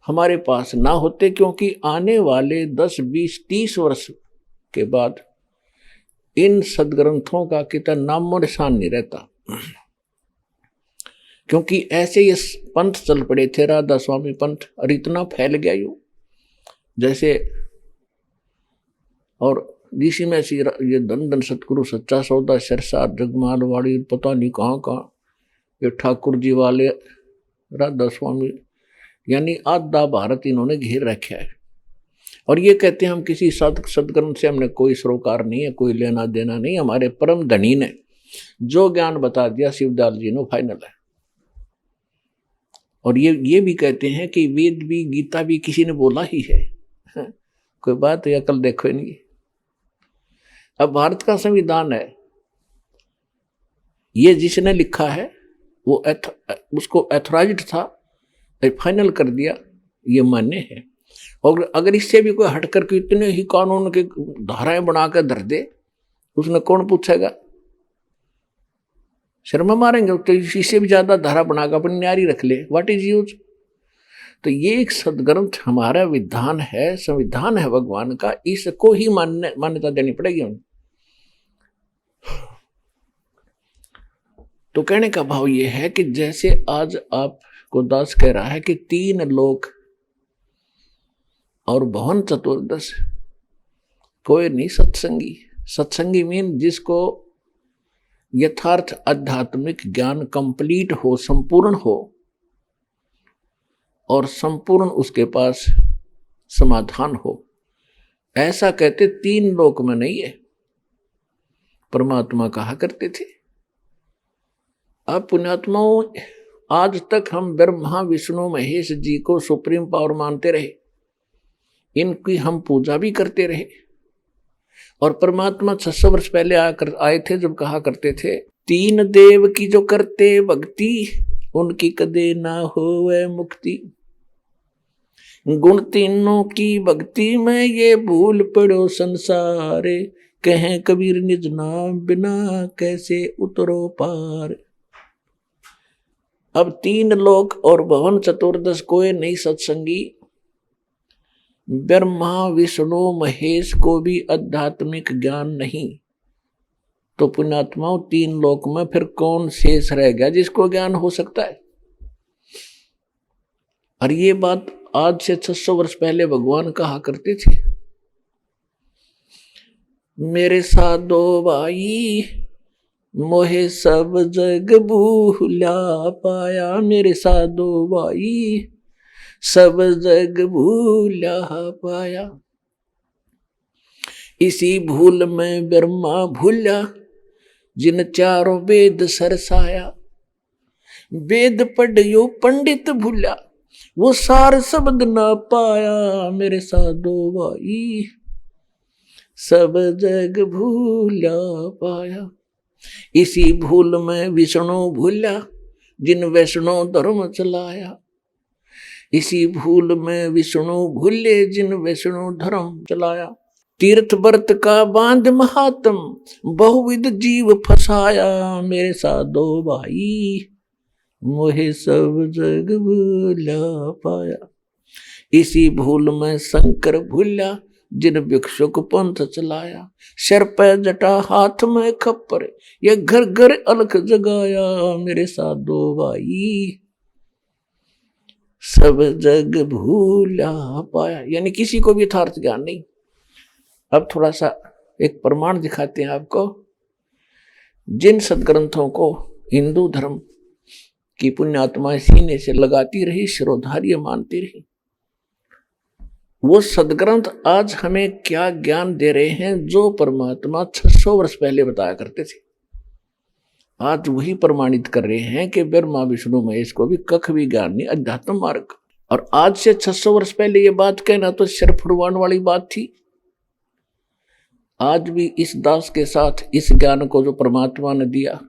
[SPEAKER 2] हमारे पास ना होते, क्योंकि आने वाले 10, 20, 30 वर्ष के बाद इन सद्ग्रंथों का कितना नामो निशान नहीं रहता, क्योंकि ऐसे ये पंथ चल पड़े थे, राधा स्वामी पंथ, और इतना फैल गया यूं जैसे। और ऋषि में ऐसी ये धन धन सतगुरु सच्चा सौदा सिरसार जगमाल वाड़ी, पता नहीं कहाँ कहाँ ये ठाकुर जी वाले राधा स्वामी, यानी आधा भारत इन्होंने घेर रखा है। और ये कहते हैं हम किसी सदग्रंथ से हमने कोई सरोकार नहीं है, कोई लेना देना नहीं, हमारे परम धनी ने जो ज्ञान बता दिया शिवदयाल जी ने फाइनल है। और ये भी कहते हैं कि वेद भी गीता भी किसी ने बोला ही है। कोई बात या कल देखो नहीं। अब भारत का संविधान है, ये जिसने लिखा है वो उसको एथोराइज्ड था, फाइनल कर दिया, ये मान्य है। और अगर इससे भी कोई हटकर के इतने ही कानून के धाराएं बनाकर धर दे, उसने कौन पूछेगा, शर्मा मारेंगे। तो इससे भी ज्यादा धारा बनाकर अपनी न्यारी रख ले, व्हाट इज यूज। तो ये एक सदग्रंथ हमारा विधान है, संविधान है भगवान का, इसको ही मान्यता देनी पड़ेगी हमें। तो कहने का भाव ये है कि जैसे आज आपको दास कह रहा है कि 3 लोक और भवन चतुर्दश कोई नहीं सत्संगी। सत्संगी मीन जिसको यथार्थ आध्यात्मिक ज्ञान कंप्लीट हो, संपूर्ण हो, और संपूर्ण उसके पास समाधान हो, ऐसा कहते तीन लोक में नहीं है। परमात्मा कहा करते थे। अब पुण्यात्माओं, आज तक हम ब्रह्मा विष्णु महेश जी को सुप्रीम पावर मानते रहे, इनकी हम पूजा भी करते रहे, और परमात्मा 600 वर्ष पहले आए थे जब कहा करते थे, तीन देव की जो करते भक्ति उनकी कदे ना होवे मुक्ति। गुण तीनों की भक्ति में ये भूल पड़ो संसारे, कहें कबीर निज नाम बिना कैसे उतरो पार। अब तीन लोक और भवन चतुर्दश कोई नहीं सत्संगी। ब्रह्मा विष्णु महेश को भी आध्यात्मिक ज्ञान नहीं, तो पुण्यात्माओं तीन लोक में फिर कौन शेष रह गया जिसको ज्ञान हो सकता है। और ये बात आज से 600 वर्ष पहले भगवान कहा करते थे। मेरे साधो भाई मोहे सब जग भूला पाया, मेरे साधो भाई सब जग भूला पाया। इसी भूल में ब्रह्मा भूला जिन चारों वेद सरसाया। वेद पढ़ियो पंडित भूला वो सार शब्द ना पाया, मेरे साधो भाई सब जग भूला पाया। इसी भूल में विष्णु भूला जिन वैष्णो धर्म चलाया। इसी भूल में विष्णु भूले जिन वैष्णो धर्म चलाया। तीर्थ व्रत का बांध महात्म बहुविध जीव फसाया, मेरे साधो भाई मोहे सब जग भूला पाया। इसी भूल में शंकर भूला जिन भिक्षुक पंथ चलाया। सिर पे जटा हाथ में खप्पर ये घर घर अलख जगाया, मेरे साधो भाई सब जग भूला पाया। यानी किसी को भी यथार्थ ज्ञान नहीं। अब थोड़ा सा एक प्रमाण दिखाते हैं आपको। जिन सदग्रंथों को हिंदू धर्म की पुण्यात्माएं सीने से लगाती रही, शिरोधार्य मानती रही, वो सदग्रंथ आज हमें क्या ज्ञान दे रहे हैं जो परमात्मा 600 वर्ष पहले बताया करते थे। आज वही प्रमाणित कर रहे हैं कि ब्रह्मा विष्णु महेश को भी कख भी ज्ञान नहीं, अध्यात्म मार्ग। और आज से 600 वर्ष पहले ये बात कहना तो सिर फुड़वाने वाली बात थी। आज भी इस दास के साथ इस ज्ञान को जो परमात्मा ने दिया।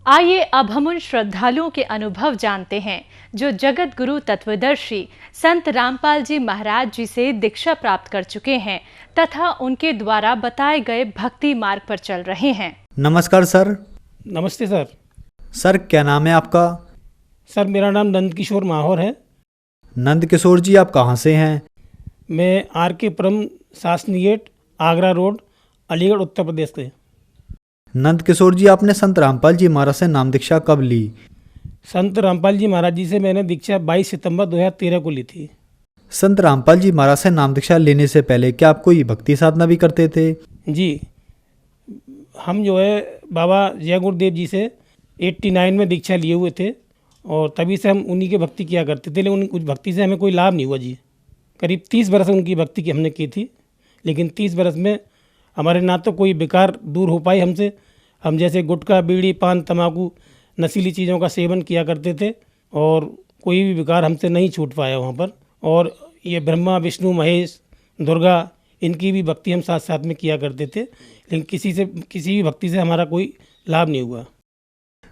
[SPEAKER 3] आइए अब हम उन श्रद्धालुओं के अनुभव जानते हैं जो जगत गुरु तत्वदर्शी संत रामपाल जी महाराज जी से दीक्षा प्राप्त कर चुके हैं तथा उनके द्वारा बताए गए भक्ति मार्ग पर चल रहे हैं।
[SPEAKER 4] नमस्कार सर।
[SPEAKER 5] नमस्ते सर।
[SPEAKER 4] सर क्या नाम है आपका?
[SPEAKER 5] सर मेरा नाम नंदकिशोर माहौर है।
[SPEAKER 4] नंदकिशोर जी आप कहाँ से हैं?
[SPEAKER 5] मैं आर.के. पुरम शासनीगेट आगरा रोड अलीगढ़ उत्तर प्रदेश से।
[SPEAKER 4] नंदकिशोर जी आपने संत रामपाल जी महाराज से नाम दीक्षा कब ली?
[SPEAKER 5] संत रामपाल जी महाराज जी से मैंने दीक्षा 22 सितंबर 2013 को ली थी।
[SPEAKER 4] संत रामपाल जी महाराज से नाम दीक्षा लेने से पहले क्या आप कोई भक्ति साधना भी करते थे?
[SPEAKER 5] जी, हम जो है बाबा जय गुरुदेव जी से 89 में दीक्षा लिए हुए थे और तभी से हम उन्हीं की भक्ति किया करते थे, लेकिन उस भक्ति से हमें कोई लाभ नहीं हुआ जी। करीब 30 बरस उनकी भक्ति की हमने की थी, लेकिन 30 बरस में हमारे ना तो कोई विकार दूर हो पाई हमसे। हम जैसे गुटखा बीड़ी पान तम्बाकू नशीली चीज़ों का सेवन किया करते थे और कोई भी विकार हमसे नहीं छूट पाया वहाँ पर। और ये ब्रह्मा विष्णु महेश दुर्गा इनकी भी भक्ति हम साथ साथ में किया करते थे, लेकिन किसी भी भक्ति से हमारा कोई लाभ नहीं हुआ।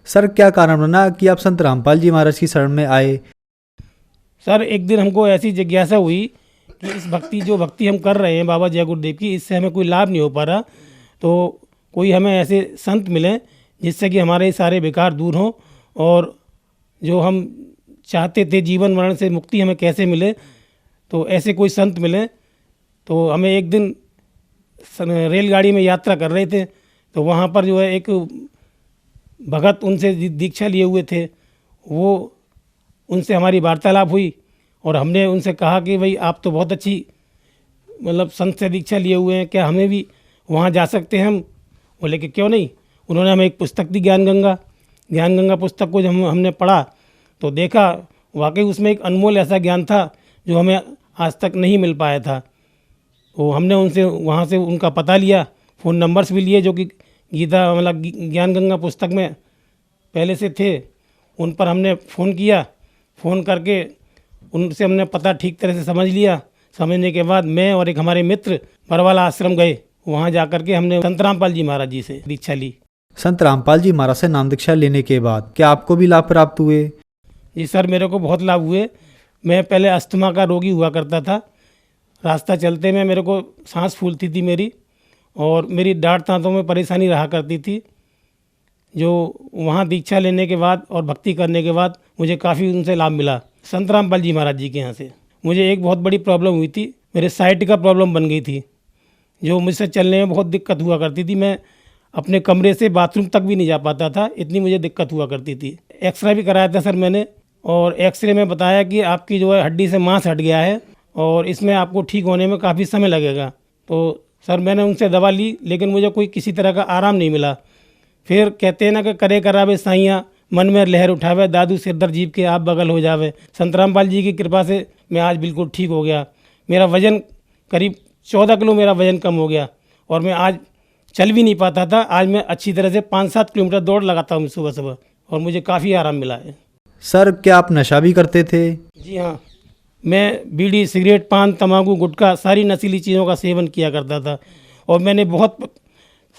[SPEAKER 4] सर क्या कारण बना कि आप संत रामपाल जी महाराज की शरण में आए?
[SPEAKER 5] सर एक दिन हमको ऐसी जिज्ञासा हुई कि इस जो भक्ति हम कर रहे हैं बाबा जय गुरुदेव की, इससे हमें कोई लाभ नहीं हो पा रहा, तो कोई हमें ऐसे संत मिलें जिससे कि हमारे सारे विकार दूर हों और जो हम चाहते थे जीवन मरण से मुक्ति हमें कैसे मिले, तो ऐसे कोई संत मिले। तो हमें एक दिन रेलगाड़ी में यात्रा कर रहे थे, तो वहाँ पर जो है एक भगत उनसे दीक्षा लिए हुए थे, वो उनसे हमारी वार्तालाप हुई और हमने उनसे कहा कि भाई आप तो बहुत अच्छी मतलब संत से दीक्षा लिए हुए हैं, क्या हमें भी वहाँ जा सकते हैं हम? बोले कि क्यों नहीं। उन्होंने हमें एक पुस्तक दी, ज्ञान गंगा पुस्तक को जब हमने पढ़ा तो देखा वाकई उसमें एक अनमोल ऐसा ज्ञान था जो हमें आज तक नहीं मिल पाया था। तो हमने उनसे वहाँ से उनका पता लिया, फ़ोन नंबर्स भी लिए जो कि गीता मतलब ज्ञान गंगा पुस्तक में पहले से थे। उन पर हमने फ़ोन किया, फ़ोन करके उनसे हमने पता ठीक तरह से समझ लिया। समझने के बाद मैं और एक हमारे मित्र बरवाला आश्रम गए। वहाँ जा कर के हमने संत रामपाल जी महाराज जी से दीक्षा ली।
[SPEAKER 4] संत रामपाल जी महाराज से नाम दीक्षा लेने के बाद क्या आपको भी लाभ प्राप्त हुए?
[SPEAKER 5] जी सर, मेरे को बहुत लाभ हुए। मैं पहले अस्थमा का रोगी हुआ करता था। रास्ता चलते में मेरे को सांस फूलती थी मेरी, और मेरी डांट दांतों में परेशानी रहा करती थी। जो वहाँ दीक्षा लेने के बाद और भक्ति करने के बाद मुझे काफ़ी उनसे लाभ मिला। संत रामपाल जी महाराज जी के यहाँ से मुझे एक बहुत बड़ी प्रॉब्लम हुई थी, मेरे साइट का प्रॉब्लम बन गई थी, जो मुझसे चलने में बहुत दिक्कत हुआ करती थी। मैं अपने कमरे से बाथरूम तक भी नहीं जा पाता था, इतनी मुझे दिक्कत हुआ करती थी। एक्सरे भी कराया था सर मैंने, और एक्सरे में बताया कि आपकी जो है हड्डी से मांस हट गया है और इसमें आपको ठीक होने में काफ़ी समय लगेगा। तो सर मैंने उनसे दवा ली, लेकिन मुझे कोई किसी तरह का आराम नहीं मिला। फिर कहते हैं ना कि करे करावे साइयाँ, मन में लहर उठावे, दादू सिरदर जीव के आप बगल हो जावे। संत रामपाल जी की कृपा से मैं आज बिल्कुल ठीक हो गया। मेरा वज़न करीब 14 किलो मेरा वज़न कम हो गया, और मैं आज चल भी नहीं पाता था। आज मैं अच्छी तरह से 5-7 किलोमीटर दौड़ लगाता हूँ सुबह सुबह, और मुझे काफ़ी आराम मिला है।
[SPEAKER 4] सर क्या आप नशा भी करते थे?
[SPEAKER 5] जी हाँ, मैं बीड़ी, सिगरेट, पान, तम्बाकू, गुटखा, सारी नशीली चीज़ों का सेवन किया करता था। और मैंने बहुत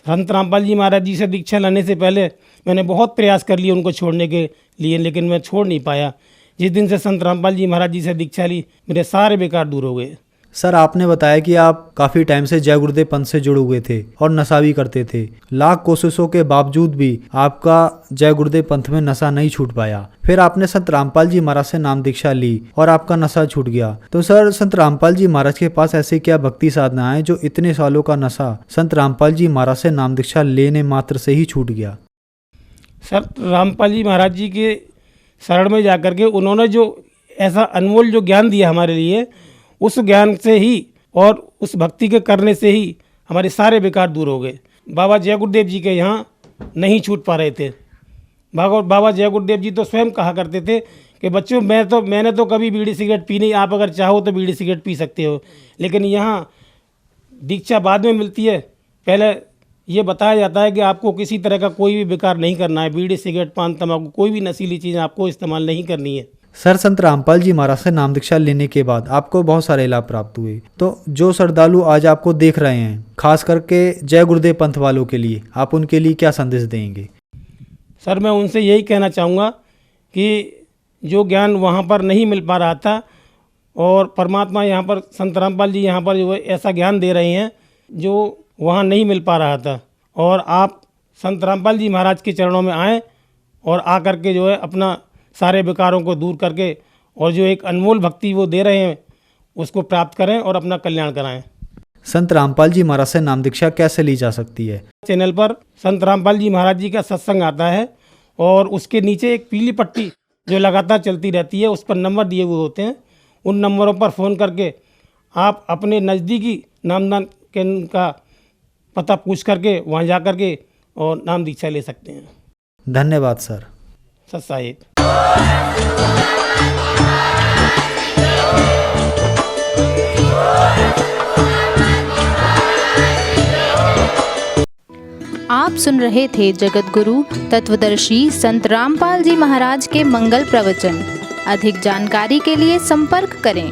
[SPEAKER 5] संत रामपाल जी महाराज जी से दीक्षा लेने से पहले मैंने बहुत प्रयास कर लिए उनको छोड़ने के लिए, लेकिन मैं छोड़ नहीं पाया। जिस दिन से संत रामपाल जी महाराज जी से दीक्षा ली, मेरे सारे बेकार दूर हो गए।
[SPEAKER 4] सर आपने बताया कि आप काफ़ी टाइम से जय गुरुदेव पंथ से जुड़े हुए थे और नशा भी करते थे। लाख कोशिशों के बावजूद भी आपका जय गुरुदेव पंथ में नशा नहीं छूट पाया। फिर आपने संत रामपाल जी महाराज से नाम दीक्षा ली और आपका नशा छूट गया। तो सर संत रामपाल जी महाराज के पास ऐसी क्या भक्ति साधना है जो इतने सालों का नशा संत रामपाल जी महाराज से नाम दीक्षा लेने मात्र से ही छूट गया?
[SPEAKER 5] सर रामपाल जी महाराज जी के शरण में जाकर के उन्होंने जो ऐसा अनमोल जो ज्ञान दिया हमारे लिए, उस ज्ञान से ही और उस भक्ति के करने से ही हमारे सारे बेकार दूर हो गए। बाबा जय गुरुदेव जी के यहाँ नहीं छूट पा रहे थे। बाबा जय गुरुदेव जी तो स्वयं कहा करते थे कि बच्चों मैंने तो कभी बीड़ी सिगरेट पी नहीं, आप अगर चाहो तो बीड़ी सिगरेट पी सकते हो। लेकिन यहाँ दीक्षा बाद में मिलती है, पहले ये बताया जाता है कि आपको किसी तरह का कोई भी बेकार नहीं करना है। बीड़ी, सिगरेट, पान, तम्बाकू, कोई भी नशीली चीज़ आपको इस्तेमाल नहीं करनी है।
[SPEAKER 4] सर संत रामपाल जी महाराज से नाम दीक्षा लेने के बाद आपको बहुत सारे लाभ प्राप्त हुए। तो जो श्रद्धालु आज आपको देख रहे हैं, खास करके जय गुरुदेव पंथ वालों के लिए, आप उनके लिए क्या संदेश देंगे?
[SPEAKER 5] सर मैं उनसे यही कहना चाहूँगा कि जो ज्ञान वहाँ पर नहीं मिल पा रहा था, और परमात्मा यहाँ पर संत रामपाल जी यहाँ पर जो ऐसा ज्ञान दे रहे हैं जो वहाँ नहीं मिल पा रहा था, और आप संत रामपाल जी महाराज के चरणों में आएँ और आ कर के जो है अपना सारे विकारों को दूर करके, और जो एक अनमोल भक्ति वो दे रहे हैं उसको प्राप्त करें और अपना कल्याण कराएं।
[SPEAKER 4] संत रामपाल जी महाराज से नाम दीक्षा कैसे ली जा सकती है?
[SPEAKER 5] चैनल पर संत रामपाल जी महाराज जी का सत्संग आता है, और उसके नीचे एक पीली पट्टी जो लगातार चलती रहती है, उस पर नंबर दिए हुए होते हैं। उन नंबरों पर फ़ोन करके आप अपने नज़दीकी नामदान केंद्र का पता पूछ करके वहाँ जा कर के और नाम दीक्षा ले सकते हैं।
[SPEAKER 4] धन्यवाद सर।
[SPEAKER 5] सत साहिब।
[SPEAKER 6] आप सुन रहे थे जगत गुरु तत्वदर्शी संत रामपाल जी महाराज के मंगल प्रवचन। अधिक जानकारी के लिए संपर्क करें